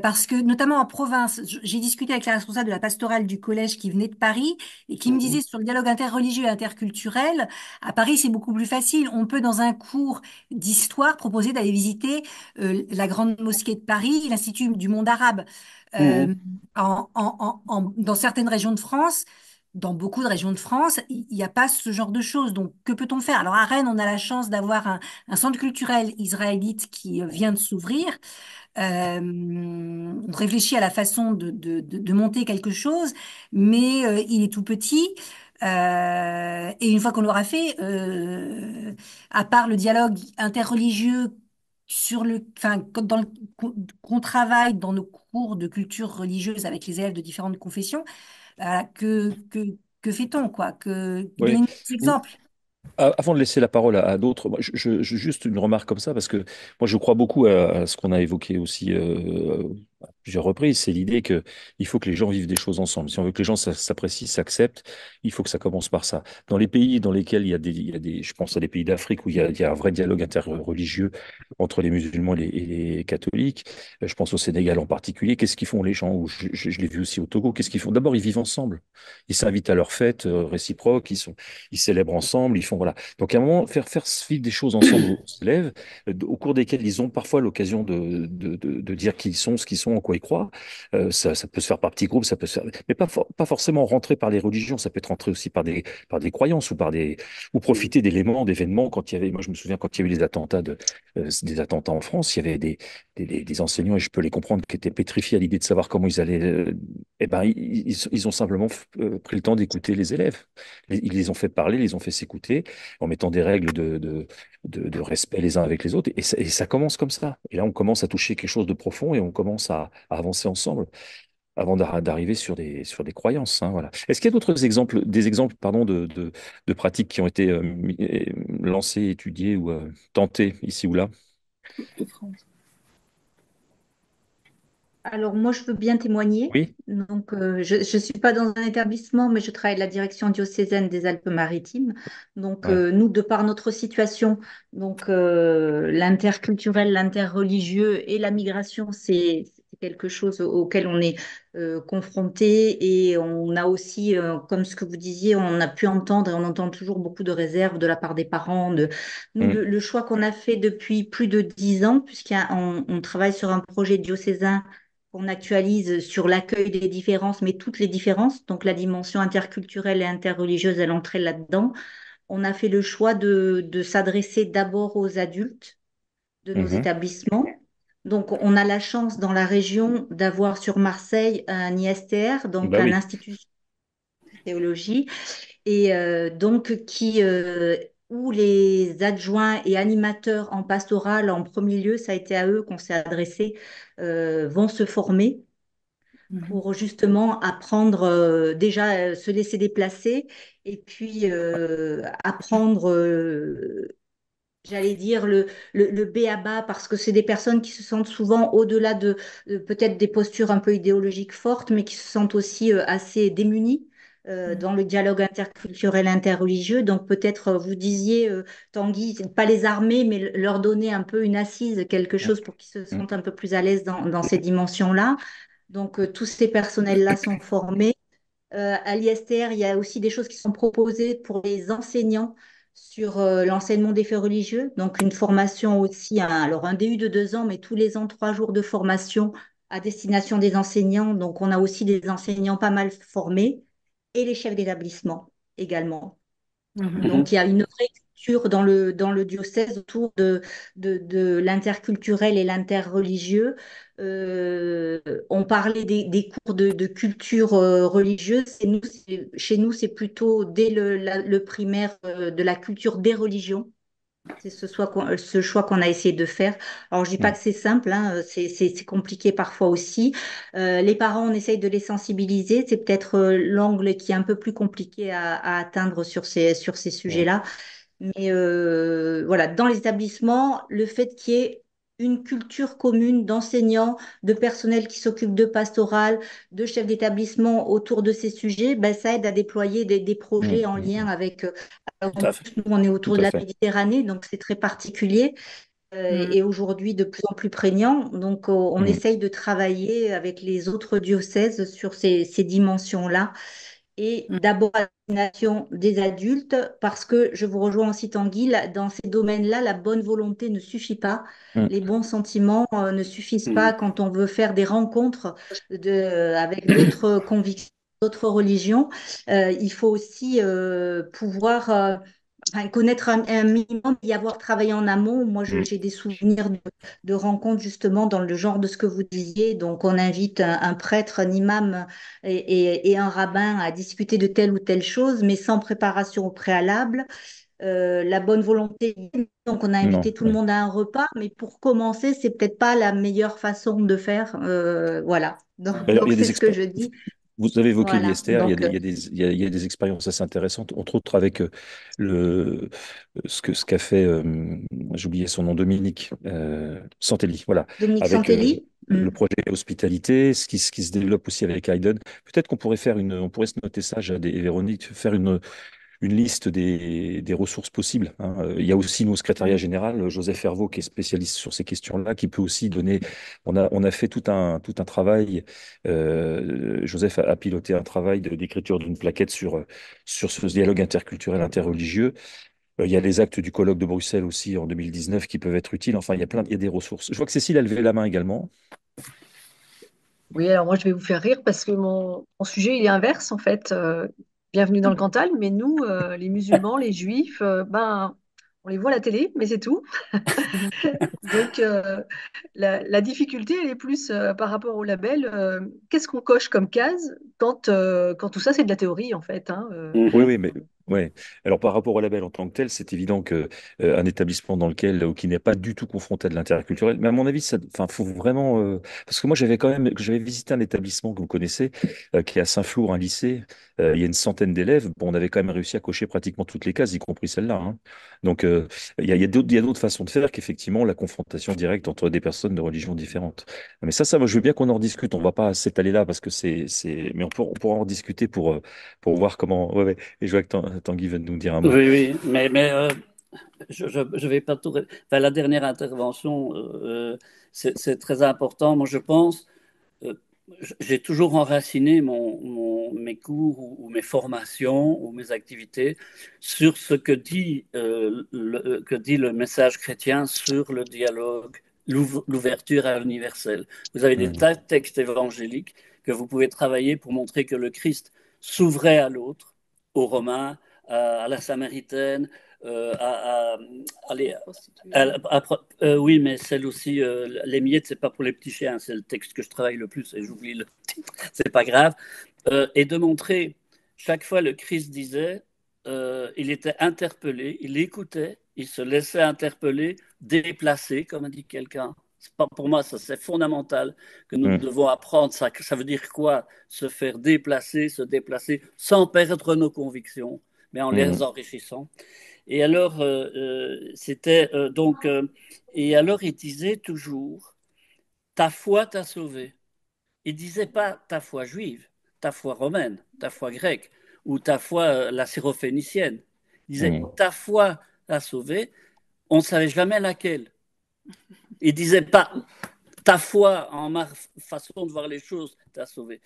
Parce que notamment en province, j'ai discuté avec la responsable de la pastorale du collège qui venait de Paris et qui me disait Mhm. sur le dialogue interreligieux et interculturel, à Paris c'est beaucoup plus facile. On peut dans un cours d'histoire proposer d'aller visiter la grande mosquée de Paris, l'Institut du monde arabe. Mhm. Euh, dans certaines régions de France, dans beaucoup de régions de France, il n'y a pas ce genre de choses. Donc, que peut-on faire? Alors, à Rennes, on a la chance d'avoir un centre culturel israélite qui vient de s'ouvrir. On réfléchit à la façon de monter quelque chose, mais il est tout petit. Et une fois qu'on l'aura fait, à part le dialogue interreligieux enfin, qu'on travaille dans nos cours de culture religieuse avec les élèves de différentes confessions, voilà, que fait-on, quoi? Oui. Donnez-nous des exemples. Avant de laisser la parole à d'autres, moi, juste une remarque comme ça, parce que moi je crois beaucoup à ce qu'on a évoqué aussi à plusieurs reprises, c'est l'idée que il faut que les gens vivent des choses ensemble. Si on veut que les gens s'apprécient, s'acceptent, il faut que ça commence par ça. Dans les pays dans lesquels je pense à des pays d'Afrique où il y a un vrai dialogue interreligieux entre les musulmans et les catholiques, je pense au Sénégal en particulier, qu'est-ce qu'ils font les gens? Ou je l'ai vu aussi au Togo, qu'est-ce qu'ils font? D'abord, ils vivent ensemble. Ils s'invitent à leurs fêtes réciproques, ils célèbrent ensemble, ils font voilà. Donc à un moment, faire vivre des choses ensemble aux élèves, au cours desquelles ils ont parfois l'occasion de dire qui ils sont, ce qu'ils sont, en quoi ils croient. Ça peut se faire par petits groupes, ça peut se faire, mais pas forcément rentrer par les religions. Ça peut être rentré aussi par des croyances ou profiter d'éléments, d'événements. Quand il y avait, moi je me souviens quand il y a eu des attentats en France, il y avait des enseignants et je peux les comprendre qui étaient pétrifiés à l'idée de savoir comment ils allaient. Eh ben ils ont simplement pris le temps d'écouter les élèves. Ils les ont fait parler, ils les ont fait s'écouter en mettant des règles de respect les uns avec les autres. Et ça commence comme ça. Et là, on commence à toucher quelque chose de profond et on commence à avancer ensemble avant d'arriver sur des croyances. Hein, voilà. Est-ce qu'il y a d'autres exemples, des exemples, pardon, de pratiques qui ont été lancées, étudiées ou tentées ici ou là? Alors moi, je veux bien témoigner. Oui? Donc, je ne suis pas dans un établissement, mais je travaille à la direction diocésaine des Alpes-Maritimes. Donc, Ouais. nous, de par notre situation, donc l'interculturel, l'interreligieux et la migration, c'est quelque chose auquel on est confronté. Et on a aussi, comme ce que vous disiez, on a pu entendre et on entend toujours beaucoup de réserves de la part des parents. Nous, Mm. le choix qu'on a fait depuis plus de 10 ans, puisqu'on travaille sur un projet diocésain qu'on actualise sur l'accueil des différences, mais toutes les différences, donc la dimension interculturelle et interreligieuse, elle entrait là-dedans. On a fait le choix de s'adresser d'abord aux adultes de nos Mhm. établissements. Donc, on a la chance dans la région d'avoir sur Marseille un ISTR, donc Bah un oui. institut de théologie, et donc où les adjoints et animateurs en pastoral, en premier lieu, ça a été à eux qu'on s'est adressé, vont se former Mhm. pour justement apprendre déjà se laisser déplacer et puis apprendre, j'allais dire, le b.a.-ba parce que c'est des personnes qui se sentent souvent au-delà de peut-être des postures un peu idéologiques fortes, mais qui se sentent aussi assez démunies. Dans le dialogue interculturel, interreligieux. Donc peut-être vous disiez, Tanguy, pas les armer, mais leur donner un peu une assise, quelque chose pour qu'ils se Mm. sentent un peu plus à l'aise dans ces dimensions-là. Donc, tous ces personnels-là sont formés. À l'ISTR, il y a aussi des choses qui sont proposées pour les enseignants sur l'enseignement des faits religieux. Donc, une formation aussi, alors un DU de 2 ans, mais tous les ans, 3 jours de formation à destination des enseignants. Donc, on a aussi des enseignants pas mal formés et les chefs d'établissement également. Mhm. Donc, Mhm. il y a une vraie culture dans le diocèse autour de l'interculturel et l'interreligieux. Euh, on parlait des cours de culture religieuse. Chez nous, c'est plutôt dès le primaire de la culture des religions. C'est ce choix qu'on a essayé de faire. Alors, je dis pas Mm. que c'est simple, hein, c'est compliqué parfois aussi. Les parents, on essaye de les sensibiliser. C'est peut-être l'angle qui est un peu plus compliqué à atteindre sur ces Mm. sujets-là. Mais voilà, dans les établissements, le fait qu'il y ait une culture commune d'enseignants, de personnel qui s'occupe de pastoral, de chefs d'établissement autour de ces sujets, ben, ça aide à déployer des Mm. projets en Mm. lien Mm. avec. Alors, Tout à fait. nous, on est Tout autour de à la fait. Méditerranée, donc c'est très particulier. est aujourd'hui de plus en plus prégnant. Donc, on Mm. essaye de travailler avec les autres diocèses sur ces dimensions-là. Et d'abord à destination des adultes, parce que je vous rejoins aussi, Tanguy, dans ces domaines-là, la bonne volonté ne suffit pas. Mm. Les bons sentiments ne suffisent pas Mhm. quand on veut faire des rencontres avec d'autres convictions, d'autres religions. Il faut aussi pouvoir enfin, connaître un minimum, y avoir travaillé en amont. Moi, Mm. j'ai des souvenirs de rencontres justement dans le genre de ce que vous disiez. Donc, on invite un prêtre, un imam et un rabbin à discuter de telle ou telle chose, mais sans préparation au préalable. La bonne volonté, donc on a invité Non, tout le ouais. monde à un repas, mais pour commencer, c'est peut-être pas la meilleure façon de faire. Voilà. Donc, Mais alors, il y donc a c'est des ce que expériences. je dis. Vous avez évoqué Voilà. l'ISTR, Donc, il y a des expériences assez intéressantes, entre autres avec le, ce qu'a fait, j'ai oublié son nom, Dominique Santelli, voilà, Dominique avec Santelli. le projet hospitalité, ce qui se développe aussi avec Hayden. Peut-être qu'on pourrait on pourrait se noter ça, Jade et Véronique, faire une liste des ressources possibles, hein. Il y a aussi nos secrétariat général, Joseph Hervaux, qui est spécialiste sur ces questions-là, qui peut aussi donner. On a fait tout un travail. Joseph a piloté un travail d'écriture d'une plaquette sur ce dialogue interculturel, interreligieux. Il y a les actes du colloque de Bruxelles aussi en 2019 qui peuvent être utiles. Enfin, il y a des ressources. Je vois que Cécile a levé la main également. Oui, alors moi je vais vous faire rire parce que mon sujet il est inverse en fait. Bienvenue dans le Cantal, mais nous, les musulmans, les juifs, ben, on les voit à la télé, mais c'est tout. Donc la difficulté, elle est plus par rapport au label. Qu'est-ce qu'on coche comme case quand tout ça c'est de la théorie en fait, hein, Oui, Mhm. oui, mais ouais. Alors par rapport au label en tant que tel, c'est évident que un établissement dans lequel ou qui n'est pas du tout confronté à de l'interculturel, mais à mon avis, ça, enfin, faut vraiment parce que moi j'avais visité un établissement que vous connaissez qui est à Saint-Flour, un lycée. Il y a une centaine d'élèves. Bon, on avait quand même réussi à cocher pratiquement toutes les cases, y compris celle-là, hein. Donc il y a d'autres façons de faire qu'effectivement la confrontation directe entre des personnes de religions différentes. Mais ça, moi, je veux bien qu'on en discute. On va pas s'étaler là parce que mais on pourra en discuter pour voir comment. Ouais, ouais. Et je vois que Tanguy veut nous dire un mot. Oui, oui, mais je vais pas tout. Enfin, la dernière intervention, c'est très important. Moi, je pense, euh, j'ai toujours enraciné mes cours ou mes formations ou mes activités sur ce que dit le message chrétien sur le dialogue, l'ouverture à l'universel. Vous avez des Mhm. tas de textes évangéliques que vous pouvez travailler pour montrer que le Christ s'ouvrait à l'autre, aux Romains, à la Samaritaine, allez, oui, mais celle aussi, les miettes, c'est pas pour les petits chiens, c'est le texte que je travaille le plus et j'oublie le titre, c'est pas grave. Et de montrer, chaque fois le Christ disait, il était interpellé, il écoutait, il se laissait interpeller, déplacé, comme a dit quelqu'un. Pas, pour moi, ça c'est fondamental que nous Mhm. devons apprendre ça. Ça veut dire quoi? Se faire déplacer, se déplacer sans perdre nos convictions, mais en les Mhm. enrichissant. Et alors, c'était donc, et alors il disait toujours, ta foi t'a sauvé. Il disait pas ta foi juive, ta foi romaine, ta foi grecque ou ta foi la syrophénicienne. Il disait Mhm. ta foi t'a sauvé. On ne savait jamais laquelle. Il disait pas ta foi en ma façon de voir les choses t'a sauvé.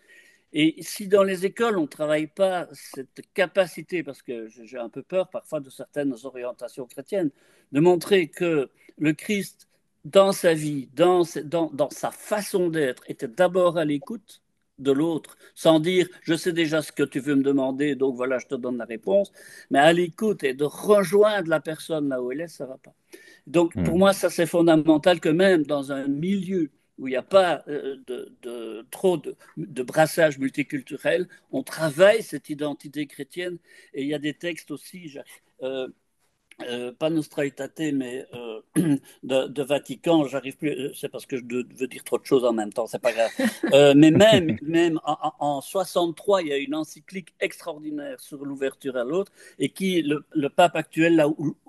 Et si dans les écoles, on ne travaille pas cette capacité, parce que j'ai un peu peur parfois de certaines orientations chrétiennes, de montrer que le Christ, dans sa vie, dans sa façon d'être, était d'abord à l'écoute de l'autre, sans dire je sais déjà ce que tu veux me demander, donc voilà, je te donne la réponse, mais à l'écoute et de rejoindre la personne là où elle est, ça ne va pas. Donc, pour Mhm. moi, ça, c'est fondamental que même dans un milieu où il n'y a pas trop de brassage multiculturel, on travaille cette identité chrétienne. Et il y a des textes aussi, euh, pas Nostra Aetate, mais de Vatican, j'arrive plus, c'est parce que je veux dire trop de choses en même temps, c'est pas grave. Mais même en 63, il y a une encyclique extraordinaire sur l'ouverture à l'autre, et qui, le pape actuel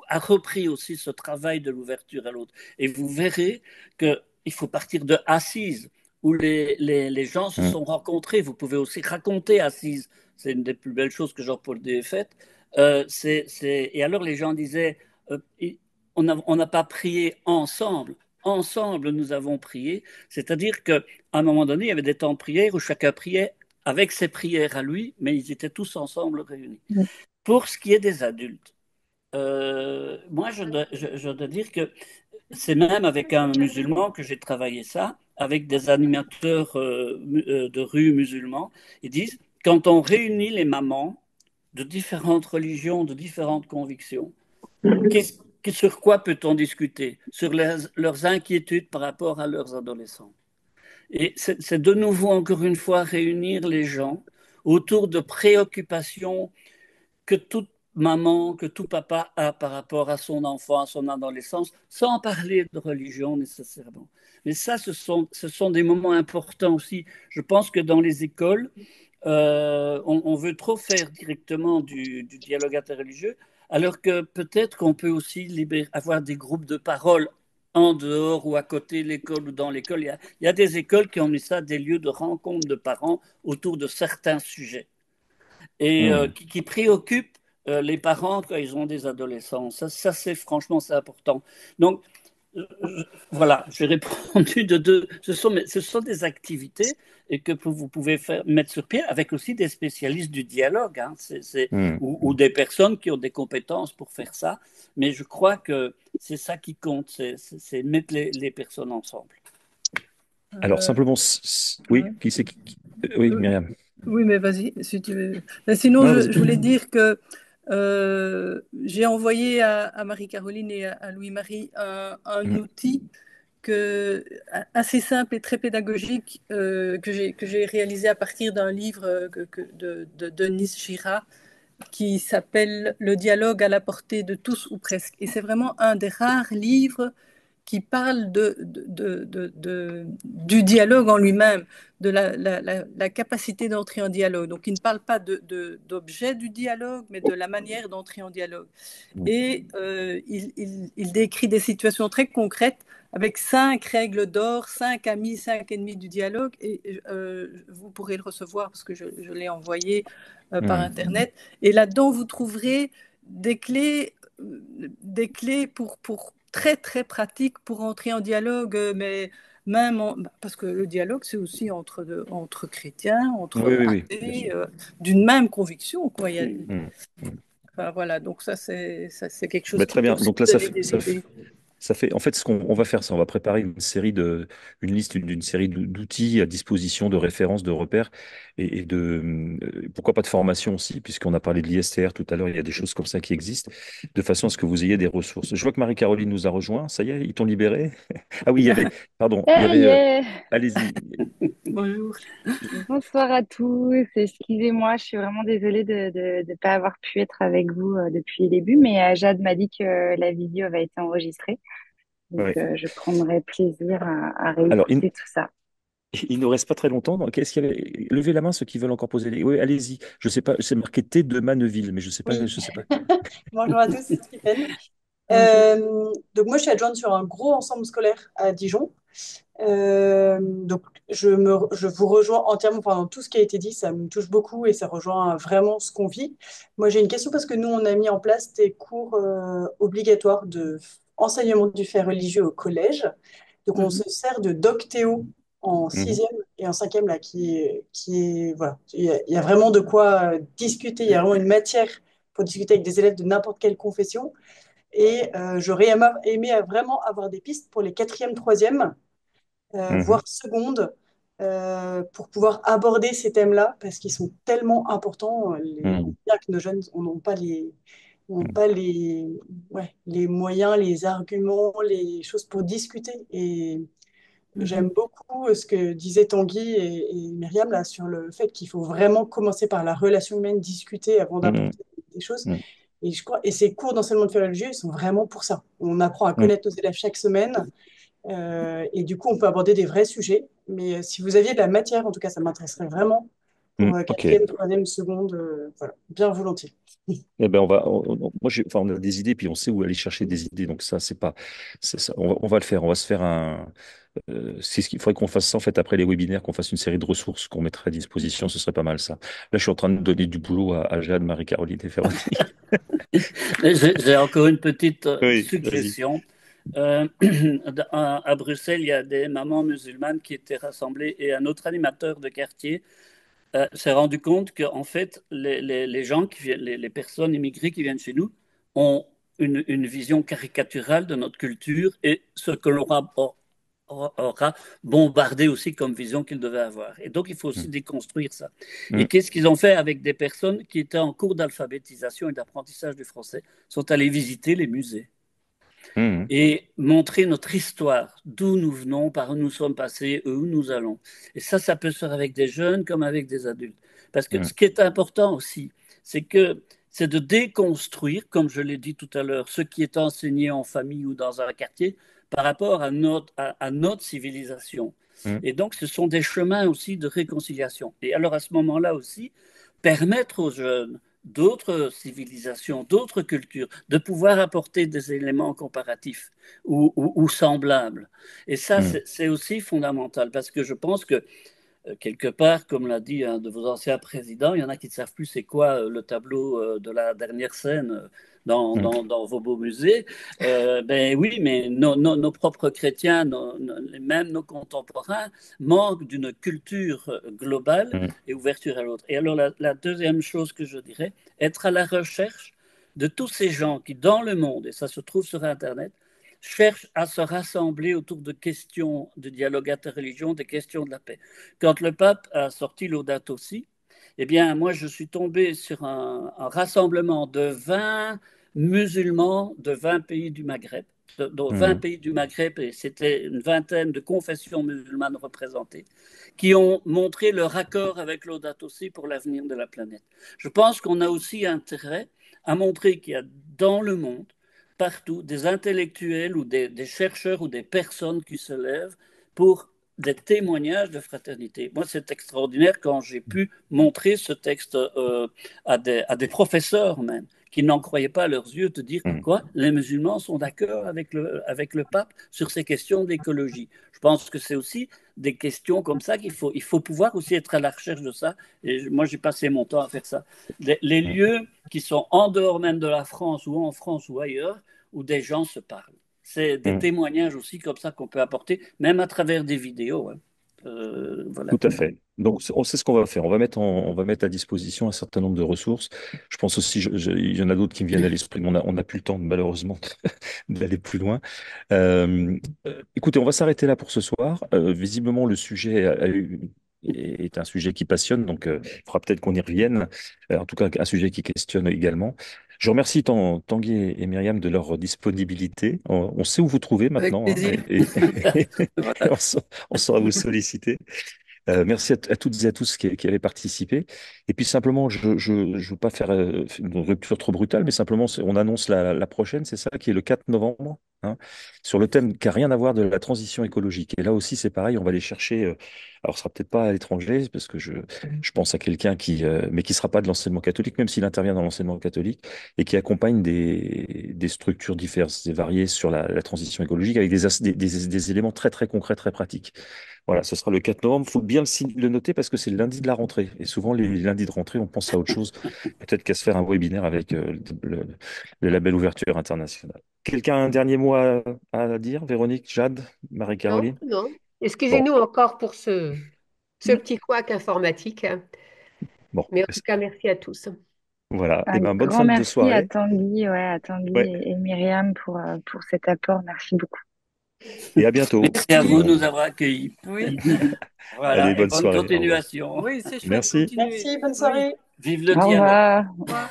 a repris aussi ce travail de l'ouverture à l'autre. Et vous verrez qu'il faut partir de Assise, où les gens se Mhm. sont rencontrés. Vous pouvez aussi raconter Assise, c'est une des plus belles choses que Jean-Paul II ait faites. Et alors les gens disaient, on n'a pas prié ensemble. Ensemble, nous avons prié. C'est-à-dire qu'à un moment donné, il y avait des temps de prière où chacun priait avec ses prières à lui, mais ils étaient tous ensemble réunis. Pour ce qui est des adultes, moi, je dois dire que c'est même avec un musulman que j'ai travaillé ça, avec des animateurs de rue musulmans. Ils disent, quand on réunit les mamans de différentes religions, de différentes convictions, sur quoi peut-on discuter? Sur leurs inquiétudes par rapport à leurs adolescents. Et c'est de nouveau, encore une fois, réunir les gens autour de préoccupations que toute maman, que tout papa a par rapport à son enfant, à son adolescence, sans parler de religion nécessairement. Mais ça, ce sont des moments importants aussi. Je pense que dans les écoles, on veut trop faire directement du dialogue interreligieux, alors que peut-être qu'on peut aussi avoir des groupes de parole en dehors ou à côté de l'école ou dans l'école. Il y a des écoles qui ont mis ça des lieux de rencontre de parents autour de certains sujets et qui préoccupent les parents quand ils ont des adolescents. Ça c'est franchement c'est important. Donc voilà, j'ai répondu de deux. Ce sont des activités et que vous pouvez mettre sur pied avec aussi des spécialistes du dialogue, hein, ou des personnes qui ont des compétences pour faire ça. Mais je crois que c'est ça qui compte, c'est mettre les personnes ensemble. Alors, simplement, oui, qui c'est Oui, Myriam. Oui, mais vas-y, si tu veux. Mais sinon, Non, je voulais dire que j'ai envoyé à Marie-Caroline et à Louis-Marie un outil assez simple et très pédagogique que j'ai réalisé à partir d'un livre de Denis Girard qui s'appelle Le dialogue à la portée de tous ou presque. Et c'est vraiment un des rares livres qui parle du dialogue en lui-même, de la capacité d'entrer en dialogue. Donc, il ne parle pas d'objet du dialogue, mais de la manière d'entrer en dialogue. Et il décrit des situations très concrètes avec 5 règles d'or, 5 amis, 5 ennemis du dialogue. Et vous pourrez le recevoir parce que je l'ai envoyé par Internet. Et là-dedans, vous trouverez des clés pour très, très pratiques pour entrer en dialogue, mais même parce que le dialogue, c'est aussi entre chrétiens, entre oui, athées, d'une même conviction, quoi. Enfin, voilà, donc ça, c'est quelque chose qui très bien. peut Donc là, donner des idées. ça fait, en fait, ce qu'on va faire, c'est on va préparer une liste d'une série d'outils à disposition, de références, de repères et pourquoi pas de formation aussi, puisqu'on a parlé de l'ISTR tout à l'heure, il y a des choses comme ça qui existent, de façon à ce que vous ayez des ressources. Je vois que Marie-Caroline nous a rejoint. Ça y est, ils t'ont libéré? Ah oui, pardon, il y avait, allez-y. Bonjour. Bonsoir à tous. Excusez-moi, je suis vraiment désolée de ne pas avoir pu être avec vous depuis le début, mais Jade m'a dit que la vidéo avait été enregistrée. Donc, Ouais. je prendrai plaisir à Alors, réécouter tout ça. il ne reste pas très longtemps. Donc, est-ce qu'il y avait... Levez la main ceux qui veulent encore poser des... Oui, allez-y. Je sais pas, c'est marqué T de Manneville, mais je sais pas, Oui. je sais pas. Bonjour à tous, c'est Stéphane. Donc moi, je suis adjointe sur un gros ensemble scolaire à Dijon. Donc je vous rejoins entièrement pendant tout ce qui a été dit, ça me touche beaucoup et ça rejoint vraiment ce qu'on vit. Moi, j'ai une question parce que nous, on a mis en place des cours obligatoires de enseignement du fait religieux au collège. Donc on se sert de Doctéo en sixième et en cinquième là, voilà, il y a vraiment de quoi discuter. Il y a vraiment une matière pour discuter avec des élèves de n'importe quelle confession. Et j'aurais aimé vraiment avoir des pistes pour les quatrièmes, troisièmes, voire secondes, pour pouvoir aborder ces thèmes-là, parce qu'ils sont tellement importants. Bien que nos jeunes n'ont pas les moyens, les arguments, les choses pour discuter. Et j'aime beaucoup ce que disaient Tanguy et Myriam là, sur le fait qu'il faut vraiment commencer par la relation humaine, discuter avant d'apporter des choses. Et ces cours d'enseignement de fait religieux, ils sont vraiment pour ça. On apprend à connaître nos élèves chaque semaine. Et du coup, on peut aborder des vrais sujets. Mais si vous aviez de la matière, en tout cas, ça m'intéresserait vraiment pour Ok. quatrième, troisième, seconde, voilà, bien volontiers. Eh ben moi, enfin, on a des idées, puis on sait où aller chercher des idées. Donc ça, c'est pas, c'est ça. On va le faire. On va se faire c'est ce qu'il faudrait qu'on fasse ça en fait après les webinaires, qu'on fasse une série de ressources qu'on mettrait à disposition. Ce serait pas mal ça. Là, je suis en train de donner du boulot à Jade, Marie-Caroline et Véronique. J'ai encore une petite Oui, vas-y. suggestion. À Bruxelles, il y a des mamans musulmanes qui étaient rassemblées et un autre animateur de quartier s'est rendu compte que en fait, les gens qui viennent, les personnes immigrées qui viennent chez nous ont une vision caricaturale de notre culture et ce que l'on aura bombardé aussi comme vision qu'ils devaient avoir. Et donc, il faut aussi Mm. déconstruire ça. Et Mm. qu'est-ce qu'ils ont fait avec des personnes qui étaient en cours d'alphabétisation et d'apprentissage du français? Ils sont allés visiter les musées Mm. et montrer notre histoire, d'où nous venons, par où nous sommes passés, où nous allons. Et ça peut se faire avec des jeunes comme avec des adultes. Parce que Mm. ce qui est important aussi, c'est de déconstruire, comme je l'ai dit tout à l'heure, ce qui est enseigné en famille ou dans un quartier par rapport à notre civilisation. Mm. Et donc, ce sont des chemins aussi de réconciliation. Et alors, à ce moment-là aussi, permettre aux jeunes d'autres civilisations, d'autres cultures, de pouvoir apporter des éléments comparatifs ou semblables. Et ça, Mm. c'est aussi fondamental parce que je pense que quelque part, comme l'a dit un de vos anciens présidents, il y en a qui ne savent plus c'est quoi le tableau de la dernière scène Mm. dans vos beaux musées. Ben oui, mais nos propres chrétiens, même nos contemporains, manquent d'une culture globale Mm. et ouverture à l'autre. Et alors la deuxième chose que je dirais, être à la recherche de tous ces gens qui, dans le monde, et ça se trouve sur Internet, cherchent à se rassembler autour de questions de dialogue interreligion, des questions de la paix. Quand le pape a sorti Laudato Si, eh bien, moi, je suis tombé sur un rassemblement de 20 musulmans de 20 pays du Maghreb, de 20 Mm. pays du Maghreb, et c'était une vingtaine de confessions musulmanes représentées, qui ont montré leur accord avec Laudato Si pour l'avenir de la planète. Je pense qu'on a aussi intérêt à montrer qu'il y a dans le monde partout des intellectuels ou des chercheurs ou des personnes qui se lèvent pour des témoignages de fraternité. Moi, c'est extraordinaire quand j'ai pu montrer ce texte à des professeurs même, qui n'en croyaient pas à leurs yeux, de dire Mm. quoi, les musulmans sont d'accord avec le pape sur ces questions d'écologie. Je pense que c'est aussi des questions comme ça il faut pouvoir aussi être à la recherche de ça. Et moi, j'ai passé mon temps à faire ça. Les Mm. lieux qui sont en dehors même de la France ou en France ou ailleurs, où des gens se parlent. C'est des Mm. témoignages aussi comme ça qu'on peut apporter, même à travers des vidéos. Hein. Voilà. Tout à fait. Donc, on sait ce qu'on va faire. On va mettre à disposition un certain nombre de ressources. Je pense aussi, il y en a d'autres qui me viennent à l'esprit, mais on n'a plus le temps, malheureusement, d'aller plus loin. Écoutez, on va s'arrêter là pour ce soir. Visiblement, le sujet est un sujet qui passionne, donc il faudra peut-être qu'on y revienne. En tout cas, un sujet qui questionne également. Je remercie Tanguy et Myriam de leur disponibilité. On sait où vous trouver Avec maintenant, hein, plaisir. Voilà. on saura vous solliciter. Merci à toutes et à tous qui avaient participé. Et puis simplement, je veux pas faire une rupture trop brutale, mais simplement, on annonce la prochaine, c'est ça, qui est le 4 novembre, hein, sur le thème qui n'a rien à voir de la transition écologique. Et là aussi, c'est pareil, on va aller chercher, alors ce sera peut-être pas à l'étranger, parce que je pense à quelqu'un mais qui sera pas de l'enseignement catholique, même s'il intervient dans l'enseignement catholique, et qui accompagne des structures diverses et variées sur la transition écologique avec des éléments très, très concrets, très pratiques. Voilà, ce sera le 4 novembre. Il faut bien le noter parce que c'est le lundi de la rentrée. Et souvent, les lundis de rentrée, on pense à autre chose. Peut-être qu'à se faire un webinaire avec le label Ouverture Internationale. Quelqu'un a un dernier mot à dire? Véronique, Jade, Non, Marie-Caroline? non. Bon, Excusez-nous encore pour ce petit couac informatique. bon, Mais en tout cas, merci à tous. voilà. Un Et ben, bonne grand fin de merci à soirée. Tanguy, ouais, à Tanguy Ouais, et Myriam pour cet apport. Merci beaucoup. et à bientôt. Merci à vous de nous avoir accueillis. Oui, Allez, Voilà, et bonne bonne soirée. Au revoir. continuation. oui, c'est chouette, Merci. continuer. Merci, bonne Oui, soirée. Vive le Au dialogue. revoir. au revoir.